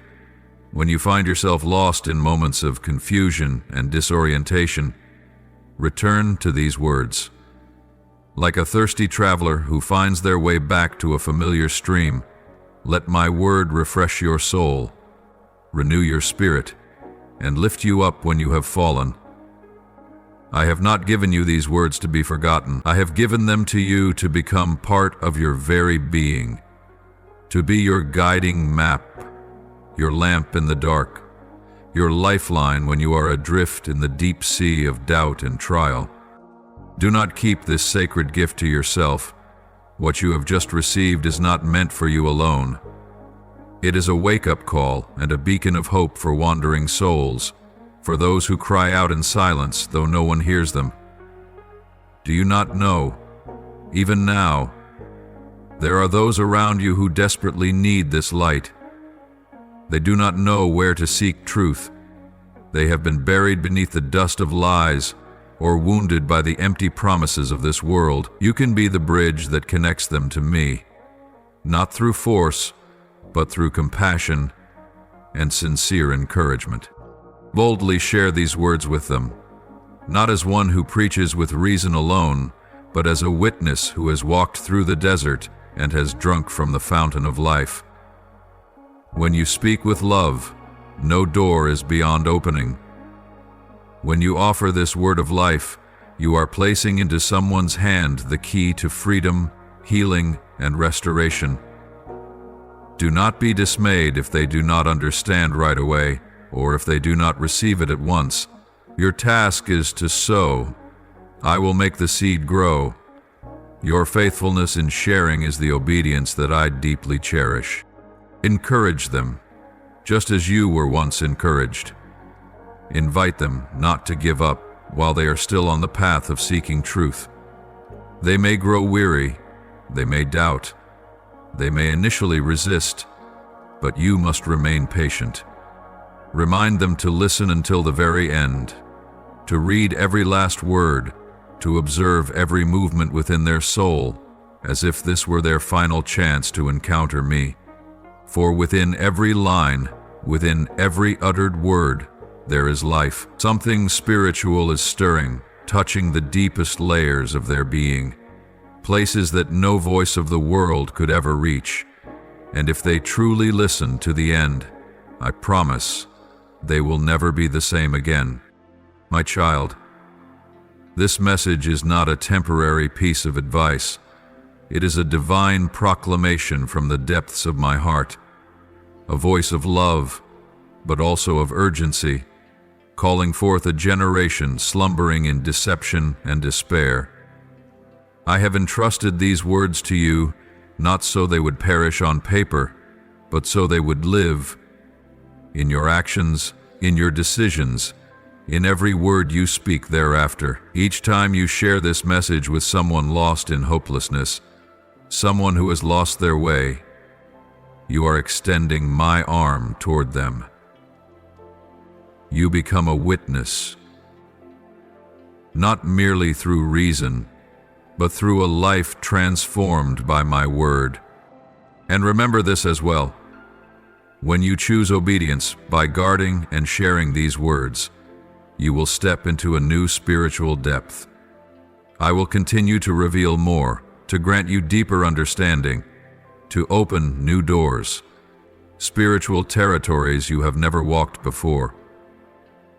when you find yourself lost in moments of confusion and disorientation, return to these words. Like a thirsty traveler who finds their way back to a familiar stream, let my word refresh your soul, renew your spirit, and lift you up when you have fallen. I have not given you these words to be forgotten. I have given them to you to become part of your very being, to be your guiding map, your lamp in the dark, your lifeline when you are adrift in the deep sea of doubt and trial. Do not keep this sacred gift to yourself. What you have just received is not meant for you alone. It is a wake-up call and a beacon of hope for wandering souls, for those who cry out in silence though no one hears them. Do you not know, even now, there are those around you who desperately need this light? They do not know where to seek truth. They have been buried beneath the dust of lies, or wounded by the empty promises of this world. You can be the bridge that connects them to me, not through force, but through compassion and sincere encouragement. Boldly share these words with them, not as one who preaches with reason alone, but as a witness who has walked through the desert and has drunk from the fountain of life. When you speak with love, no door is beyond opening. When you offer this word of life, you are placing into someone's hand the key to freedom, healing, and restoration. Do not be dismayed if they do not understand right away, or if they do not receive it at once. Your task is to sow. I will make the seed grow. Your faithfulness in sharing is the obedience that I deeply cherish. Encourage them, just as you were once encouraged. Invite them not to give up while they are still on the path of seeking truth. They may grow weary, they may doubt, they may initially resist, but you must remain patient. Remind them to listen until the very end, to read every last word, to observe every movement within their soul, as if this were their final chance to encounter me. For within every line, within every uttered word, there is life. Something spiritual is stirring, touching the deepest layers of their being, places that no voice of the world could ever reach. And if they truly listen to the end, I promise they will never be the same again. My child, this message is not a temporary piece of advice. It is a divine proclamation from the depths of my heart, a voice of love, but also of urgency, calling forth a generation slumbering in deception and despair. I have entrusted these words to you, not so they would perish on paper, but so they would live in your actions, in your decisions, in every word you speak thereafter. Each time you share this message with someone lost in hopelessness, someone who has lost their way, you are extending my arm toward them. You become a witness, not merely through reason, but through a life transformed by my word. And remember this as well. When you choose obedience by guarding and sharing these words, you will step into a new spiritual depth. I will continue to reveal more, to grant you deeper understanding, to open new doors, spiritual territories you have never walked before.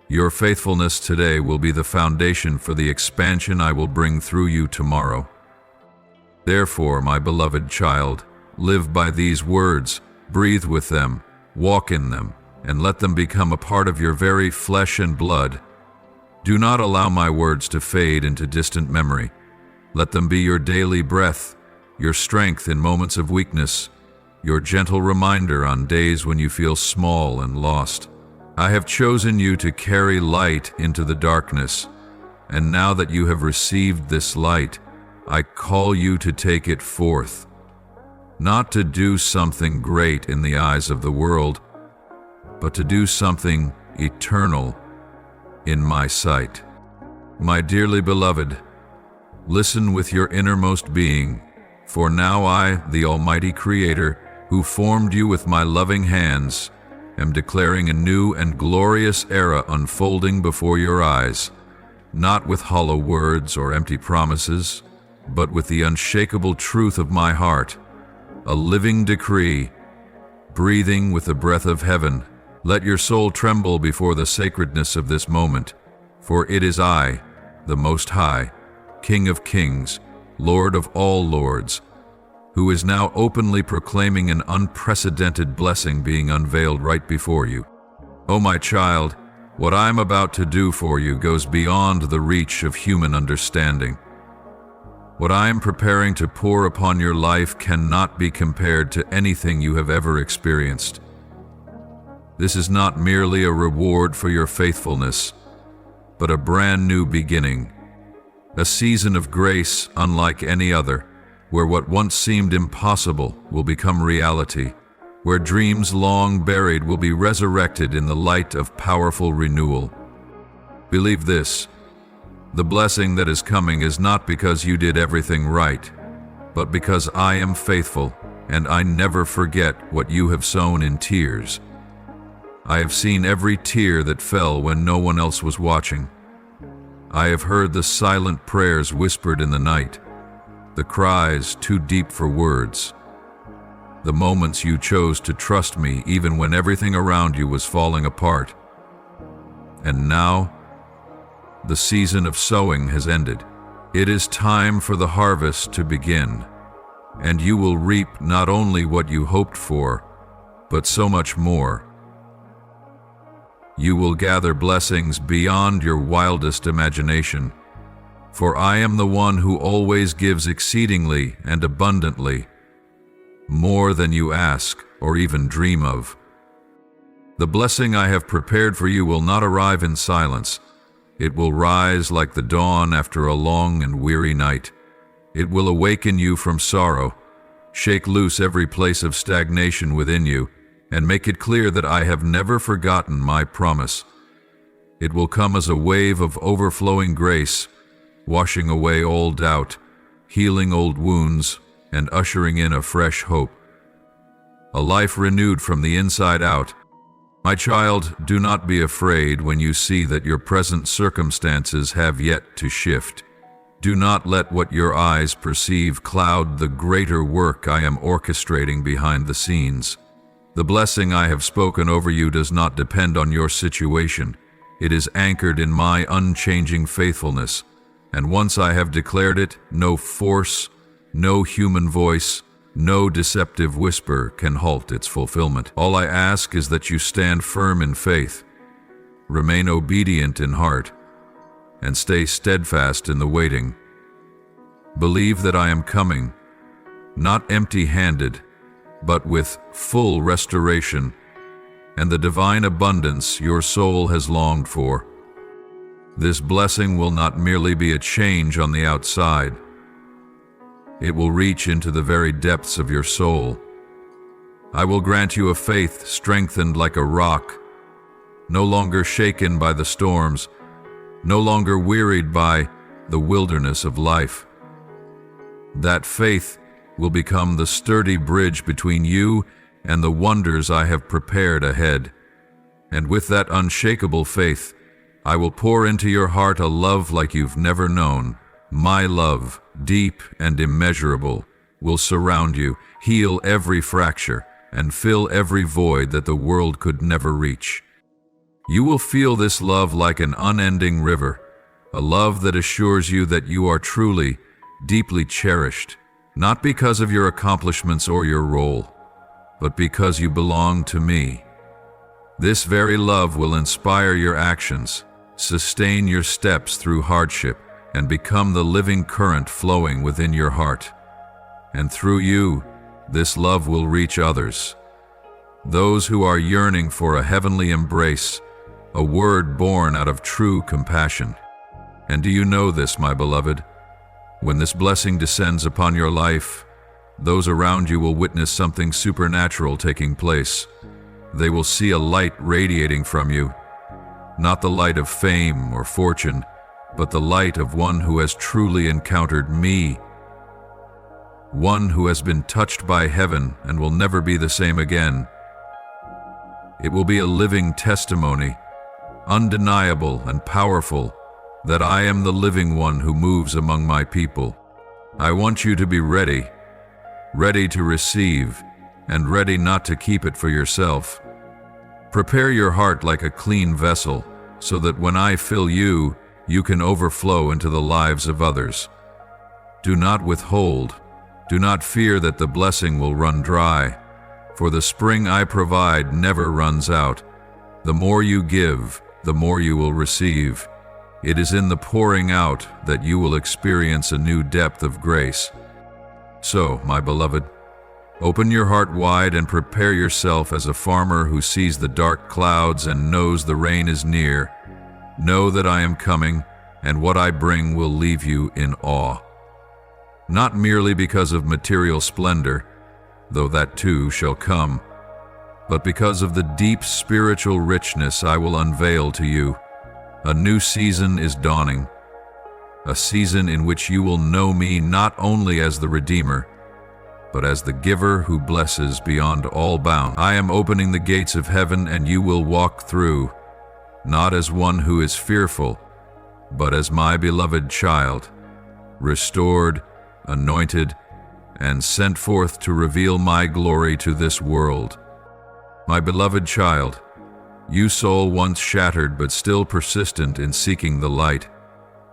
Your faithfulness today will be the foundation for the expansion I will bring through you tomorrow. Therefore, my beloved child, live by these words, breathe with them, walk in them, and let them become a part of your very flesh and blood. Do not allow my words to fade into distant memory. Let them be your daily breath, your strength in moments of weakness, your gentle reminder on days when you feel small and lost. I have chosen you to carry light into the darkness, and now that you have received this light, I call you to take it forth, not to do something great in the eyes of the world, but to do something eternal in my sight. My dearly beloved, listen with your innermost being, for now I, the Almighty Creator, who formed you with my loving hands, am declaring a new and glorious era unfolding before your eyes, not with hollow words or empty promises, but with the unshakable truth of my heart, a living decree, breathing with the breath of heaven. Let your soul tremble before the sacredness of this moment, for it is I, the Most High, King of Kings, Lord of all lords, who is now openly proclaiming an unprecedented blessing being unveiled right before you. Oh, my child, what I am about to do for you goes beyond the reach of human understanding. What I am preparing to pour upon your life cannot be compared to anything you have ever experienced. This is not merely a reward for your faithfulness, but a brand new beginning, a season of grace unlike any other, where what once seemed impossible will become reality, where dreams long buried will be resurrected in the light of powerful renewal. Believe this. The blessing that is coming is not because you did everything right, but because I am faithful, and I never forget what you have sown in tears. I have seen every tear that fell when no one else was watching. I have heard the silent prayers whispered in the night, the cries too deep for words, the moments you chose to trust me even when everything around you was falling apart. And now, the season of sowing has ended. It is time for the harvest to begin, and you will reap not only what you hoped for, but so much more. You will gather blessings beyond your wildest imagination, for I am the one who always gives exceedingly and abundantly, more than you ask or even dream of. The blessing I have prepared for you will not arrive in silence. It will rise like the dawn after a long and weary night. It will awaken you from sorrow, shake loose every place of stagnation within you, and make it clear that I have never forgotten my promise. It will come as a wave of overflowing grace, washing away all doubt, healing old wounds, and ushering in a fresh hope. A life renewed from the inside out. My child, do not be afraid when you see that your present circumstances have yet to shift. Do not let what your eyes perceive cloud the greater work I am orchestrating behind the scenes. The blessing I have spoken over you does not depend on your situation. It is anchored in my unchanging faithfulness, and once I have declared it, no force, no human voice, no deceptive whisper can halt its fulfillment. All I ask is that you stand firm in faith, remain obedient in heart, and stay steadfast in the waiting. Believe that I am coming, not empty-handed, but with full restoration and the divine abundance your soul has longed for. This blessing will not merely be a change on the outside. It will reach into the very depths of your soul. I will grant you a faith strengthened like a rock, no longer shaken by the storms, no longer wearied by the wilderness of life. That faith will become the sturdy bridge between you and the wonders I have prepared ahead. And with that unshakable faith, I will pour into your heart a love like you've never known. My love, deep and immeasurable, will surround you, heal every fracture, and fill every void that the world could never reach. You will feel this love like an unending river, a love that assures you that you are truly, deeply cherished, not because of your accomplishments or your role, but because you belong to me. This very love will inspire your actions, sustain your steps through hardship, and become the living current flowing within your heart. And through you, this love will reach others, those who are yearning for a heavenly embrace, a word born out of true compassion. And do you know this, my beloved? When this blessing descends upon your life, those around you will witness something supernatural taking place. They will see a light radiating from you, not the light of fame or fortune, but the light of one who has truly encountered me, one who has been touched by heaven and will never be the same again. It will be a living testimony, undeniable and powerful, that I am the living one who moves among my people. I want you to be ready to receive, and ready not to keep it for yourself. Prepare your heart like a clean vessel, so that when I fill you, you can overflow into the lives of others. Do not withhold. Do not fear that the blessing will run dry, for the spring I provide never runs out. The more you give, the more you will receive. It is in the pouring out that you will experience a new depth of grace. So, my beloved, open your heart wide and prepare yourself as a farmer who sees the dark clouds and knows the rain is near. Know that I am coming, and what I bring will leave you in awe. Not merely because of material splendor, though that too shall come, but because of the deep spiritual richness I will unveil to you. A new season is dawning, a season in which you will know me not only as the Redeemer, but as the giver who blesses beyond all bounds. I am opening the gates of heaven, and you will walk through, not as one who is fearful, but as my beloved child, restored, anointed, and sent forth to reveal my glory to this world. My beloved child, you soul once shattered but still persistent in seeking the light,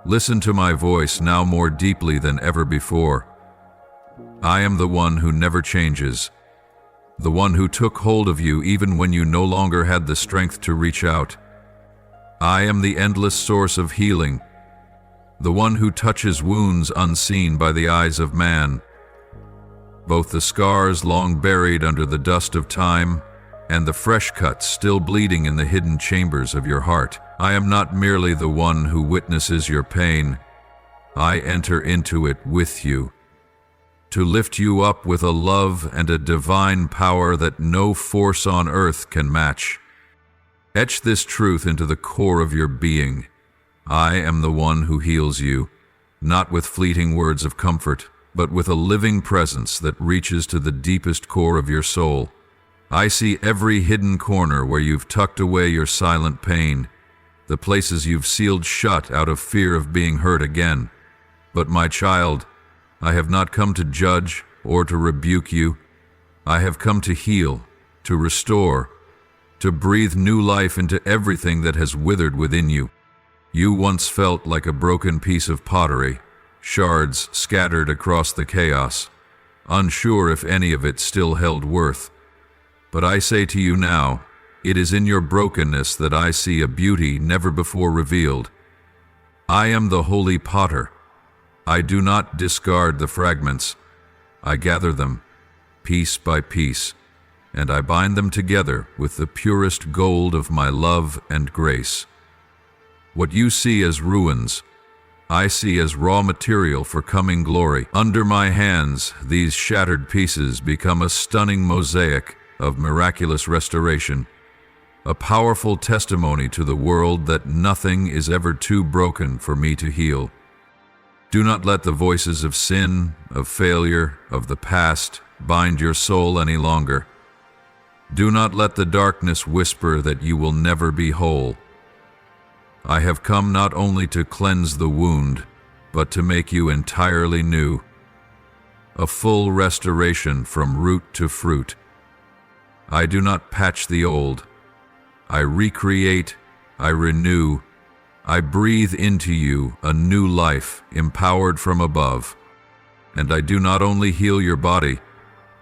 listen to my voice now more deeply than ever before. I am the one who never changes, the one who took hold of you even when you no longer had the strength to reach out. I am the endless source of healing, the one who touches wounds unseen by the eyes of man, both the scars long buried under the dust of time and the fresh cuts still bleeding in the hidden chambers of your heart. I am not merely the one who witnesses your pain. I enter into it with you, to lift you up with a love and a divine power that no force on earth can match. Etch this truth into the core of your being. I am the one who heals you, not with fleeting words of comfort, but with a living presence that reaches to the deepest core of your soul. I see every hidden corner where you've tucked away your silent pain, the places you've sealed shut out of fear of being hurt again. But my child, I have not come to judge or to rebuke you. I have come to heal, to restore, to breathe new life into everything that has withered within you. You once felt like a broken piece of pottery, shards scattered across the chaos, unsure if any of it still held worth. But I say to you now, it is in your brokenness that I see a beauty never before revealed. I am the holy potter. I do not discard the fragments. I gather them, piece by piece, and I bind them together with the purest gold of my love and grace. What you see as ruins, I see as raw material for coming glory. Under my hands, these shattered pieces become a stunning mosaic of miraculous restoration, a powerful testimony to the world that nothing is ever too broken for me to heal. Do not let the voices of sin, of failure, of the past bind your soul any longer. Do not let the darkness whisper that you will never be whole. I have come not only to cleanse the wound, but to make you entirely new. A full restoration from root to fruit. I do not patch the old. I recreate I renew, I breathe into you a new life empowered from above. And I do not only heal your body,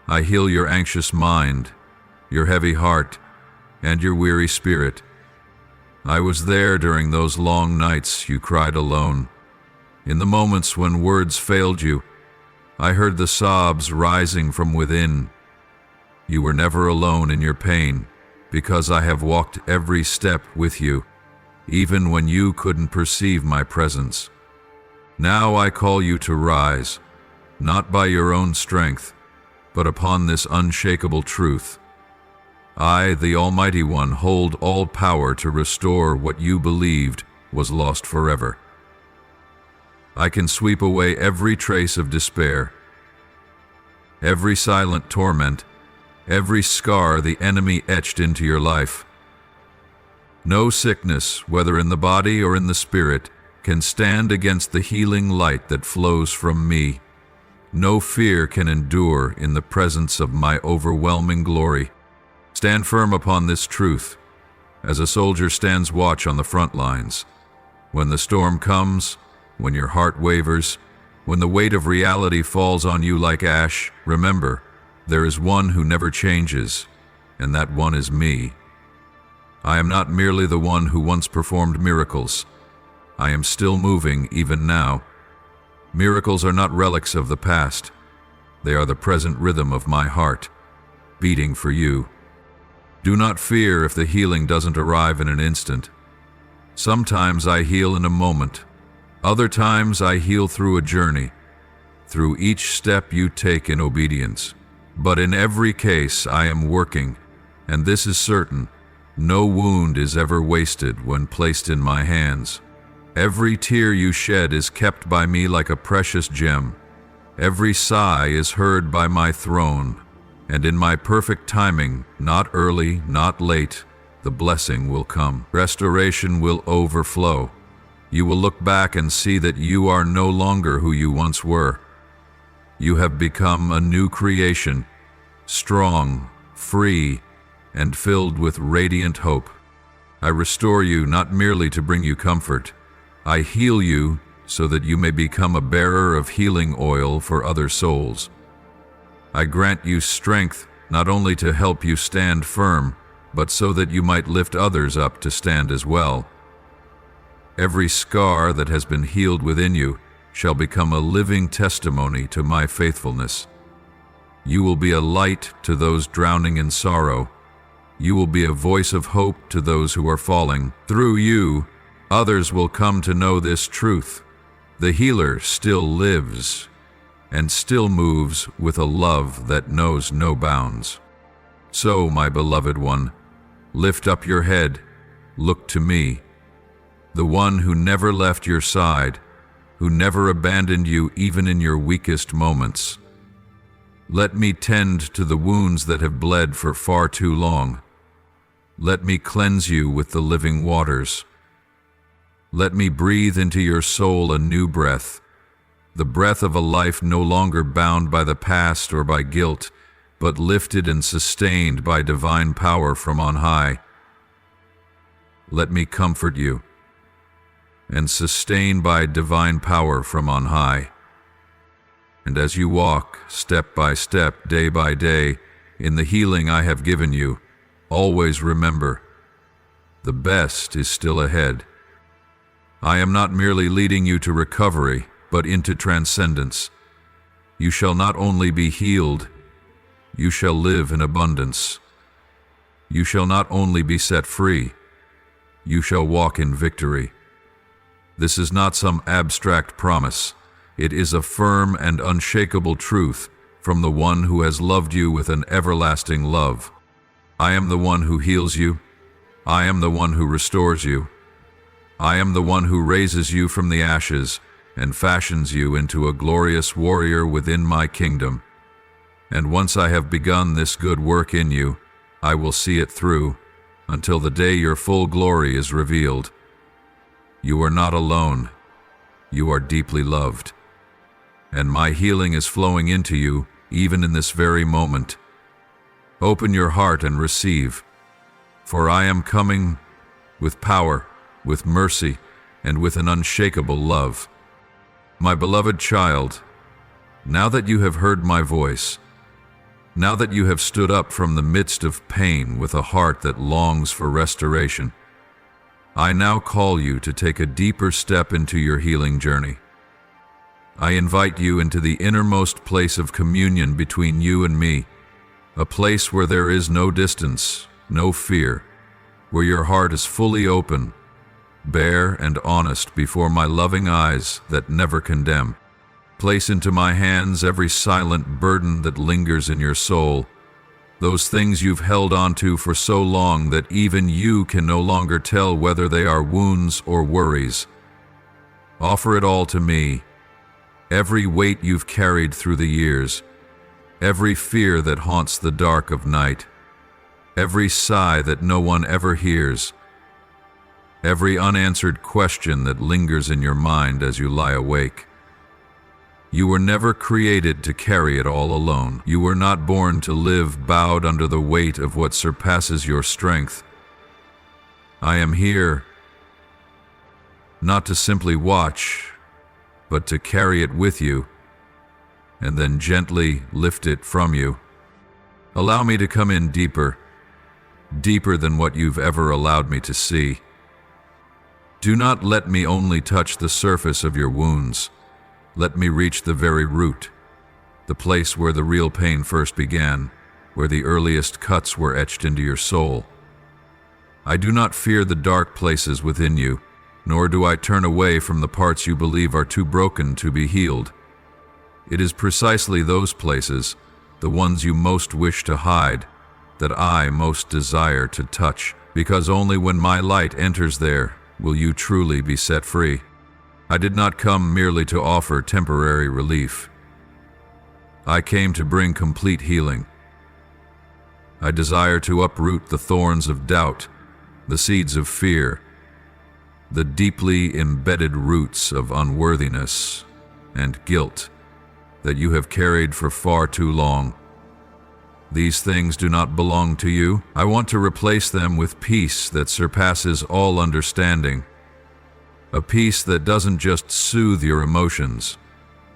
I heal your anxious mind, your heavy heart, and your weary spirit. I was there during those long nights you cried alone. In the moments when words failed you, I heard the sobs rising from within. You were never alone in your pain, because I have walked every step with you, even when you couldn't perceive my presence. Now I call you to rise, not by your own strength, but upon this unshakable truth. I, the Almighty One, hold all power to restore what you believed was lost forever. I can sweep away every trace of despair, every silent torment, every scar the enemy etched into your life. No sickness, whether in the body or in the spirit, can stand against the healing light that flows from me. No fear can endure in the presence of my overwhelming glory. Stand firm upon this truth, as a soldier stands watch on the front lines. When the storm comes, when your heart wavers, when the weight of reality falls on you like ash, remember, there is one who never changes, and that one is me. I am not merely the one who once performed miracles. I am still moving even now. Miracles are not relics of the past. They are the present rhythm of my heart, beating for you. Do not fear if the healing doesn't arrive in an instant. Sometimes I heal in a moment. Other times I heal through a journey, through each step you take in obedience. But in every case I am working, and this is certain, no wound is ever wasted when placed in my hands. Every tear you shed is kept by me like a precious gem. Every sigh is heard by my throne, and in my perfect timing, not early, not late, the blessing will come. Restoration will overflow. You will look back and see that you are no longer who you once were. You have become a new creation, strong, free, and filled with radiant hope. I restore you not merely to bring you comfort. I heal you so that you may become a bearer of healing oil for other souls. I grant you strength not only to help you stand firm, but so that you might lift others up to stand as well. Every scar that has been healed within you shall become a living testimony to my faithfulness. You will be a light to those drowning in sorrow. You will be a voice of hope to those who are falling. Through you, others will come to know this truth. The healer still lives and still moves with a love that knows no bounds. So, my beloved one, lift up your head, look to me, the one who never left your side, who never abandoned you even in your weakest moments. Let me tend to the wounds that have bled for far too long. Let me cleanse you with the living waters. Let me breathe into your soul a new breath, the breath of a life no longer bound by the past or by guilt, but lifted and sustained by divine power from on high. Let me comfort you, and sustain by divine power from on high. And as you walk, step by step, day by day, in the healing I have given you, always remember, the best is still ahead. I am not merely leading you to recovery, but into transcendence. You shall not only be healed, you shall live in abundance. You shall not only be set free, you shall walk in victory. This is not some abstract promise. It is a firm and unshakable truth from the one who has loved you with an everlasting love. I am the one who heals you. I am the one who restores you. I am the one who raises you from the ashes and fashions you into a glorious warrior within my kingdom. And once I have begun this good work in you, I will see it through until the day your full glory is revealed. You are not alone. You are deeply loved. And my healing is flowing into you even in this very moment. Open your heart and receive, for I am coming with power, with mercy, and with an unshakable love. My beloved child, now that you have heard my voice, now that you have stood up from the midst of pain with a heart that longs for restoration, I now call you to take a deeper step into your healing journey. I invite you into the innermost place of communion between you and me, a place where there is no distance, no fear, where your heart is fully open, bare and honest before my loving eyes that never condemn. Place into my hands every silent burden that lingers in your soul, those things you've held onto for so long that even you can no longer tell whether they are wounds or worries. Offer it all to me, every weight you've carried through the years, every fear that haunts the dark of night, every sigh that no one ever hears, every unanswered question that lingers in your mind as you lie awake. You were never created to carry it all alone. You were not born to live bowed under the weight of what surpasses your strength. I am here, not to simply watch, but to carry it with you, and then gently lift it from you. Allow me to come in deeper, deeper than what you've ever allowed me to see. Do not let me only touch the surface of your wounds. Let me reach the very root, the place where the real pain first began, where the earliest cuts were etched into your soul. I do not fear the dark places within you, nor do I turn away from the parts you believe are too broken to be healed. It is precisely those places, the ones you most wish to hide, that I most desire to touch, because only when my light enters there will you truly be set free. I did not come merely to offer temporary relief. I came to bring complete healing. I desire to uproot the thorns of doubt, the seeds of fear, the deeply embedded roots of unworthiness and guilt that you have carried for far too long. These things do not belong to you. I want to replace them with peace that surpasses all understanding. A peace that doesn't just soothe your emotions,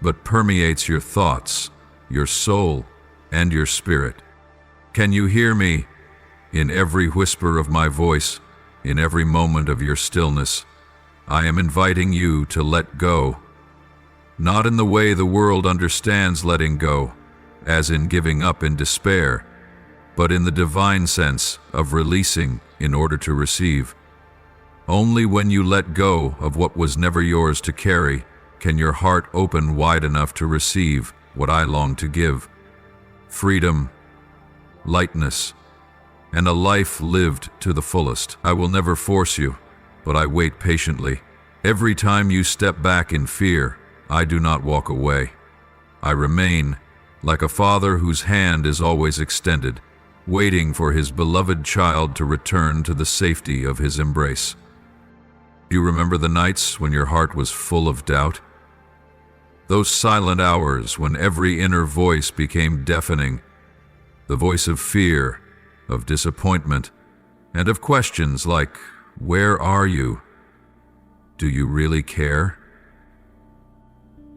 but permeates your thoughts, your soul, and your spirit. Can you hear me? In every whisper of my voice, in every moment of your stillness, I am inviting you to let go. Not in the way the world understands letting go, as in giving up in despair, but in the divine sense of releasing in order to receive. Only when you let go of what was never yours to carry can your heart open wide enough to receive what I long to give: freedom, lightness, and a life lived to the fullest. I will never force you, but I wait patiently. Every time you step back in fear, I do not walk away. I remain, like a father whose hand is always extended, waiting for his beloved child to return to the safety of his embrace. Do you remember the nights when your heart was full of doubt? Those silent hours when every inner voice became deafening, the voice of fear, of disappointment, and of questions like, "Where are you? Do you really care?"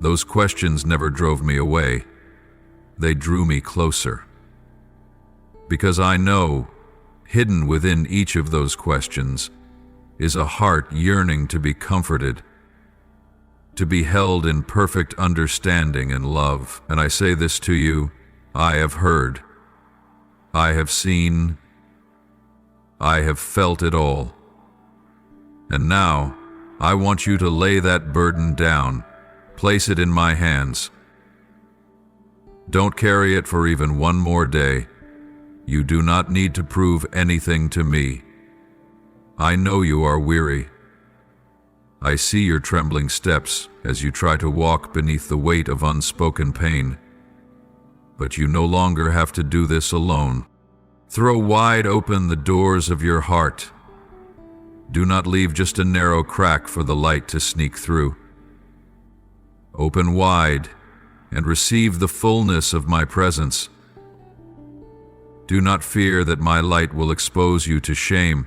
Those questions never drove me away. They drew me closer. Because I know, hidden within each of those questions, is a heart yearning to be comforted, to be held in perfect understanding and love. And I say this to you: I have heard, I have seen, I have felt it all. And now, I want you to lay that burden down, place it in my hands. Don't carry it for even one more day. You do not need to prove anything to me. I know you are weary. I see your trembling steps as you try to walk beneath the weight of unspoken pain. But you no longer have to do this alone. Throw wide open the doors of your heart. Do not leave just a narrow crack for the light to sneak through. Open wide and receive the fullness of my presence. Do not fear that my light will expose you to shame.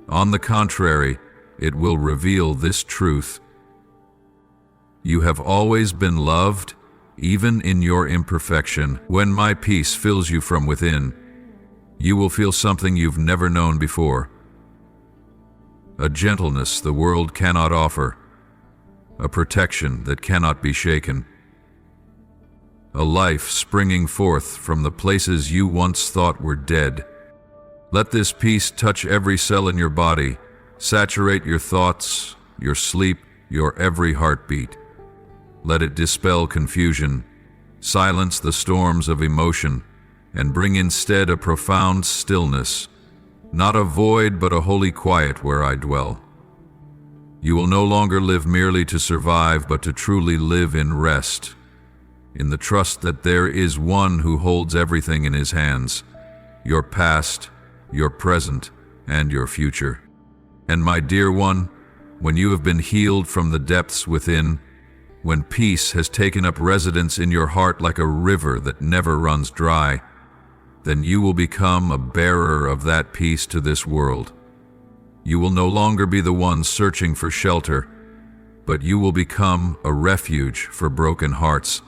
On the contrary, it will reveal this truth. You have always been loved, even in your imperfection. When my peace fills you from within, you will feel something you've never known before. A gentleness the world cannot offer, a protection that cannot be shaken, a life springing forth from the places you once thought were dead. Let this peace touch every cell in your body, saturate your thoughts, your sleep, your every heartbeat. Let it dispel confusion, silence the storms of emotion, and bring instead a profound stillness, not a void but a holy quiet where I dwell. You will no longer live merely to survive, but to truly live in rest, in the trust that there is one who holds everything in his hands, your past, your present, and your future. And my dear one, when you have been healed from the depths within, when peace has taken up residence in your heart like a river that never runs dry, then you will become a bearer of that peace to this world. You will no longer be the one searching for shelter, but you will become a refuge for broken hearts.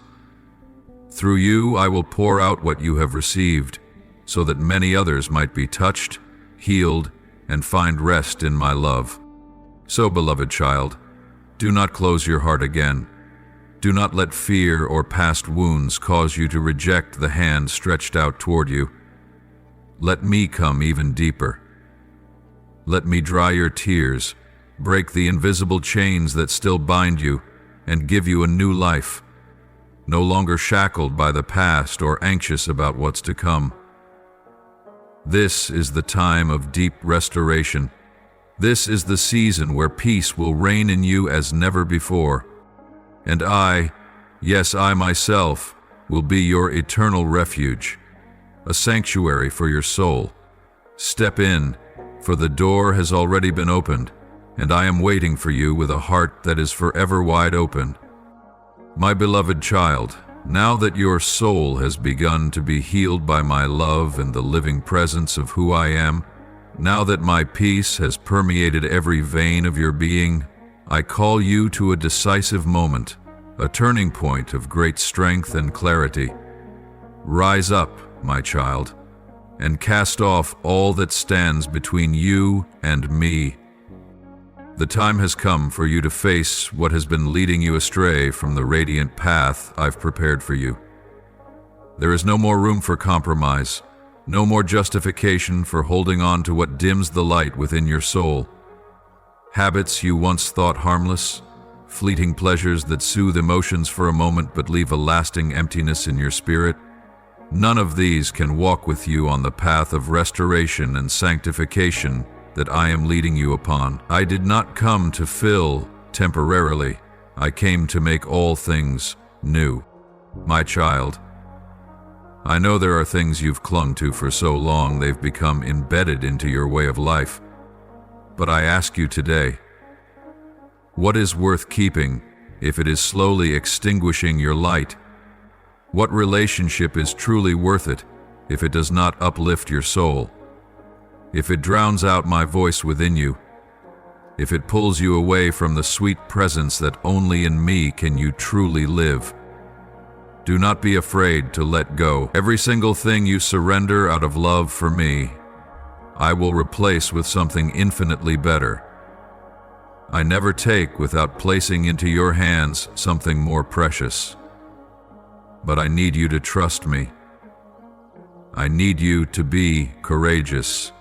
Through you, I will pour out what you have received, so that many others might be touched, healed, and find rest in my love. So, beloved child, do not close your heart again. Do not let fear or past wounds cause you to reject the hand stretched out toward you. Let me come even deeper. Let me dry your tears, break the invisible chains that still bind you, and give you a new life, no longer shackled by the past or anxious about what's to come. This is the time of deep restoration. This is the season where peace will reign in you as never before. And I, yes, I myself, will be your eternal refuge, a sanctuary for your soul. Step in, for the door has already been opened, and I am waiting for you with a heart that is forever wide open. My beloved child, now that your soul has begun to be healed by my love and the living presence of who I am, now that my peace has permeated every vein of your being, I call you to a decisive moment, a turning point of great strength and clarity. Rise up, my child, and cast off all that stands between you and me. The time has come for you to face what has been leading you astray from the radiant path I've prepared for you. There is no more room for compromise, no more justification for holding on to what dims the light within your soul. Habits you once thought harmless, fleeting pleasures that soothe emotions for a moment but leave a lasting emptiness in your spirit, none of these can walk with you on the path of restoration and sanctification that I am leading you upon. I did not come to fill temporarily. I came to make all things new. My child, I know there are things you've clung to for so long they've become embedded into your way of life. But I ask you today, what is worth keeping if it is slowly extinguishing your light? What relationship is truly worth it if it does not uplift your soul? If it drowns out my voice within you? If it pulls you away from the sweet presence that only in me can you truly live? Do not be afraid to let go. Every single thing you surrender out of love for me, I will replace with something infinitely better. I never take without placing into your hands something more precious. But I need you to trust me. I need you to be courageous.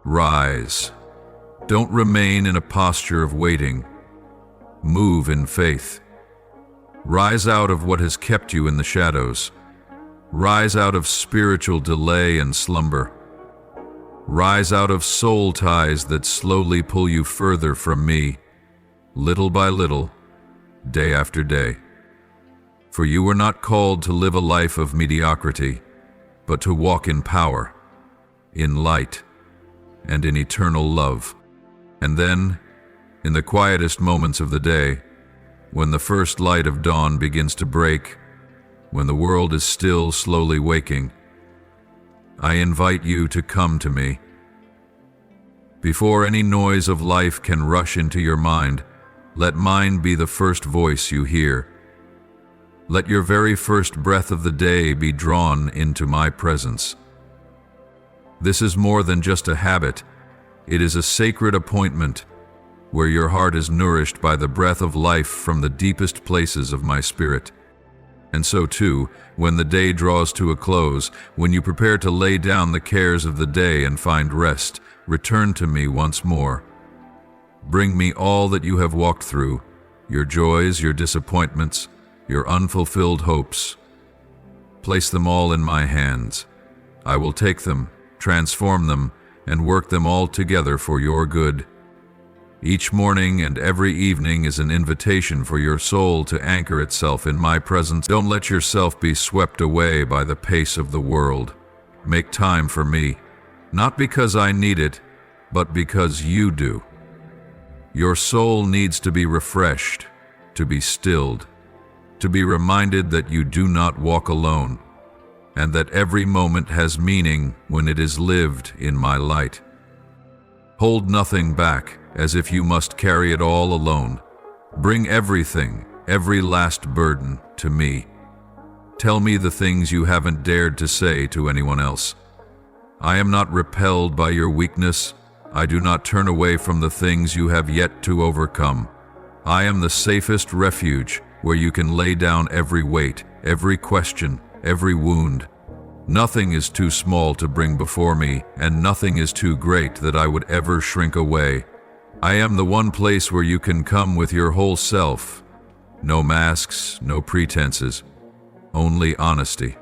Rise. Don't remain in a posture of waiting. Move in faith. Rise out of what has kept you in the shadows. Rise out of spiritual delay and slumber. Rise out of soul ties that slowly pull you further from me, little by little, day after day. For you were not called to live a life of mediocrity, but to walk in power, in light, and in eternal love. And then, in the quietest moments of the day, when the first light of dawn begins to break, when the world is still slowly waking, I invite you to come to me. Before any noise of life can rush into your mind, let mine be the first voice you hear. Let your very first breath of the day be drawn into my presence. This is more than just a habit. It is a sacred appointment where your heart is nourished by the breath of life from the deepest places of my spirit. And so too, when the day draws to a close, when you prepare to lay down the cares of the day and find rest, return to me once more. Bring me all that you have walked through, your joys, your disappointments, your unfulfilled hopes. Place them all in my hands. I will take them, transform them, and work them all together for your good. Each morning and every evening is an invitation for your soul to anchor itself in my presence. Don't let yourself be swept away by the pace of the world. Make time for me, not because I need it, but because you do. Your soul needs to be refreshed, to be stilled, to be reminded that you do not walk alone, and that every moment has meaning when it is lived in my light. Hold nothing back, as if you must carry it all alone. Bring everything, every last burden, to me. Tell me the things you haven't dared to say to anyone else. I am not repelled by your weakness. I do not turn away from the things you have yet to overcome. I am the safest refuge where you can lay down every weight, every question, every wound. Nothing is too small to bring before me, and nothing is too great that I would ever shrink away. I am the one place where you can come with your whole self. No masks, no pretenses, only honesty.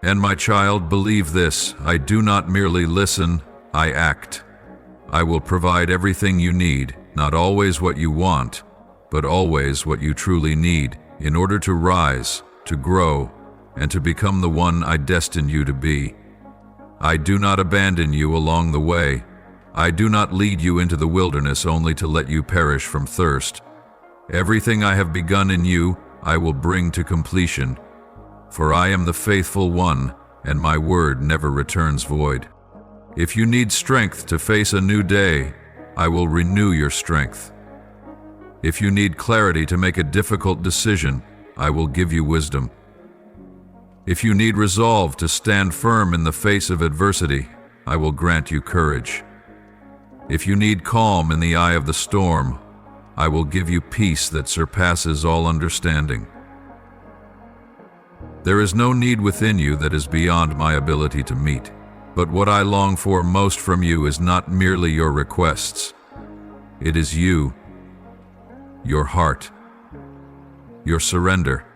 And my child, believe this, I do not merely listen, I act. I will provide everything you need, not always what you want, but always what you truly need, in order to rise, to grow, and to become the one I destined you to be. I do not abandon you along the way. I do not lead you into the wilderness only to let you perish from thirst. Everything I have begun in you, I will bring to completion. For I am the faithful one, and my word never returns void. If you need strength to face a new day, I will renew your strength. If you need clarity to make a difficult decision, I will give you wisdom. If you need resolve to stand firm in the face of adversity, I will grant you courage. If you need calm in the eye of the storm, I will give you peace that surpasses all understanding. There is no need within you that is beyond my ability to meet, but what I long for most from you is not merely your requests. It is you, your heart, your surrender,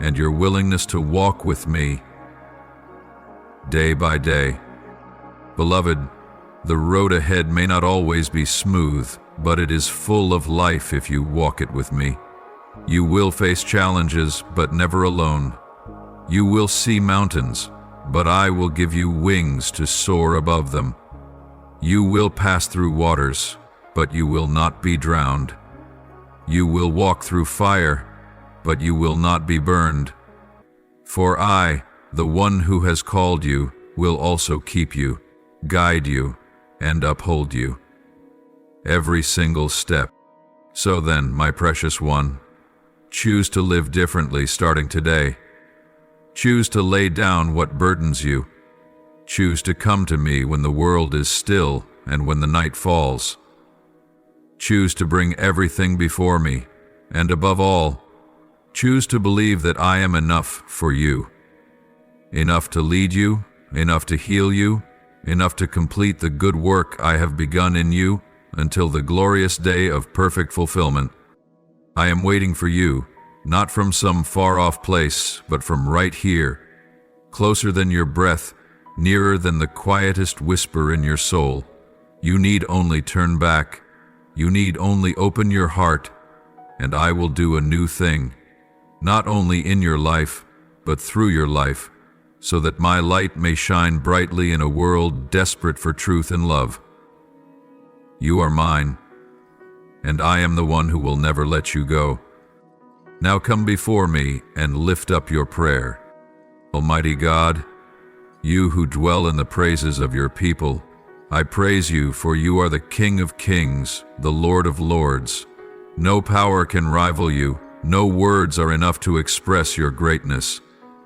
and your willingness to walk with me day by day. Beloved, the road ahead may not always be smooth, but it is full of life if you walk it with me. You will face challenges, but never alone. You will see mountains, but I will give you wings to soar above them. You will pass through waters, but you will not be drowned. You will walk through fire, but you will not be burned. For I, the one who has called you, will also keep you, guide you, and uphold you. Every single step. So then, my precious one, choose to live differently starting today. Choose to lay down what burdens you. Choose to come to me when the world is still and when the night falls. Choose to bring everything before me, and above all, choose to believe that I am enough for you. Enough to lead you, enough to heal you, enough to complete the good work I have begun in you until the glorious day of perfect fulfillment. I am waiting for you, not from some far-off place, but from right here, closer than your breath, nearer than the quietest whisper in your soul. You need only turn back. You need only open your heart, and I will do a new thing, not only in your life, but through your life, so that my light may shine brightly in a world desperate for truth and love. You are mine, and I am the one who will never let you go. Now come before me and lift up your prayer. Almighty God, you who dwell in the praises of your people, I praise you, for you are the King of kings, the Lord of lords. No power can rival you, no words are enough to express your greatness.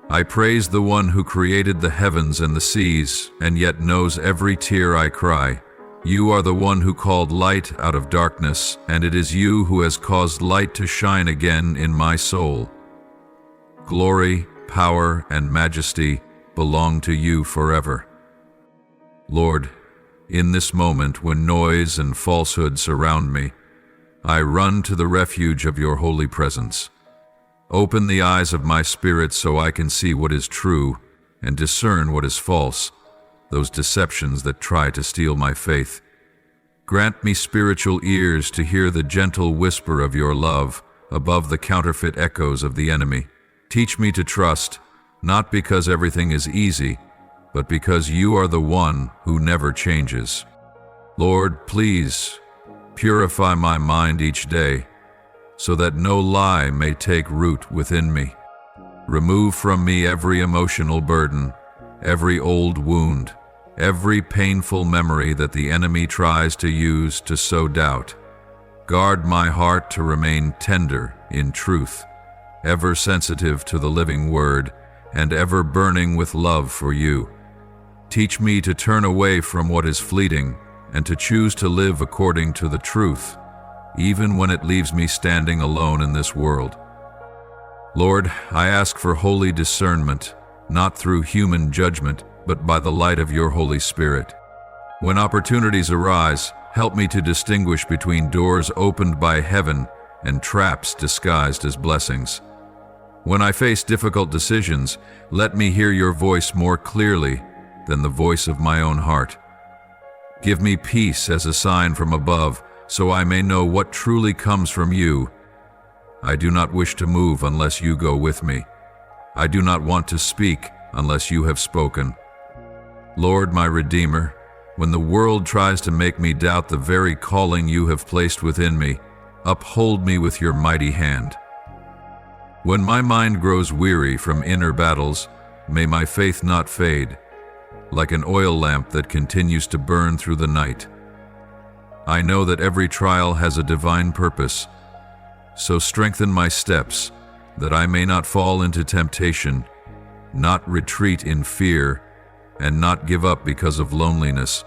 I praise the one who created the heavens and the seas, and yet knows every tear I cry. You are the one who called light out of darkness, and it is you who has caused light to shine again in my soul. Glory, power, and majesty belong to you forever. Lord, in this moment when noise and falsehood surround me, I run to the refuge of your holy presence. Open the eyes of my spirit so I can see what is true and discern what is false, those deceptions that try to steal my faith. Grant me spiritual ears to hear the gentle whisper of your love above the counterfeit echoes of the enemy. Teach me to trust, not because everything is easy, but because you are the one who never changes. Lord, please purify my mind each day, so that no lie may take root within me. Remove from me every emotional burden, every old wound, every painful memory that the enemy tries to use to sow doubt. Guard my heart to remain tender in truth, ever sensitive to the living word, and ever burning with love for you. Teach me to turn away from what is fleeting and to choose to live according to the truth, even when it leaves me standing alone in this world. Lord, I ask for holy discernment, not through human judgment, but by the light of your Holy Spirit. When opportunities arise, help me to distinguish between doors opened by heaven and traps disguised as blessings. When I face difficult decisions, let me hear your voice more clearly than the voice of my own heart. Give me peace as a sign from above, so I may know what truly comes from you. I do not wish to move unless you go with me. I do not want to speak unless you have spoken. Lord, my Redeemer, when the world tries to make me doubt the very calling you have placed within me, uphold me with your mighty hand. When my mind grows weary from inner battles, may my faith not fade, like an oil lamp that continues to burn through the night. I know that every trial has a divine purpose, so strengthen my steps, that I may not fall into temptation, not retreat in fear, and not give up because of loneliness.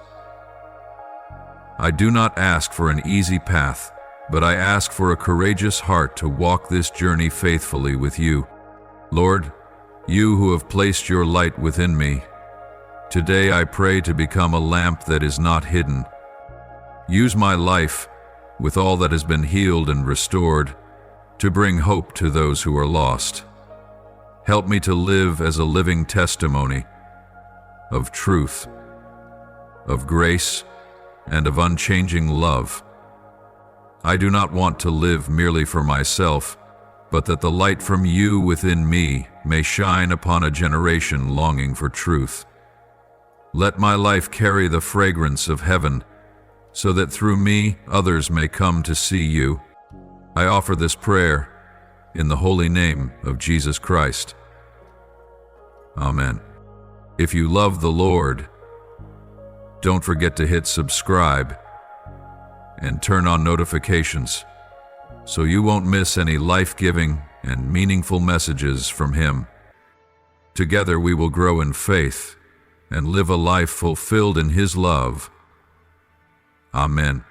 I do not ask for an easy path, but I ask for a courageous heart to walk this journey faithfully with you. Lord, you who have placed your light within me, today I pray to become a lamp that is not hidden. Use my life, with all that has been healed and restored, to bring hope to those who are lost. Help me to live as a living testimony of truth, of grace, and of unchanging love. I do not want to live merely for myself, but that the light from you within me may shine upon a generation longing for truth. Let my life carry the fragrance of heaven, so that through me others may come to see you. I offer this prayer in the holy name of Jesus Christ. Amen. If you love the Lord, don't forget to hit subscribe and turn on notifications so you won't miss any life-giving and meaningful messages from Him. Together we will grow in faith and live a life fulfilled in His love. Amen.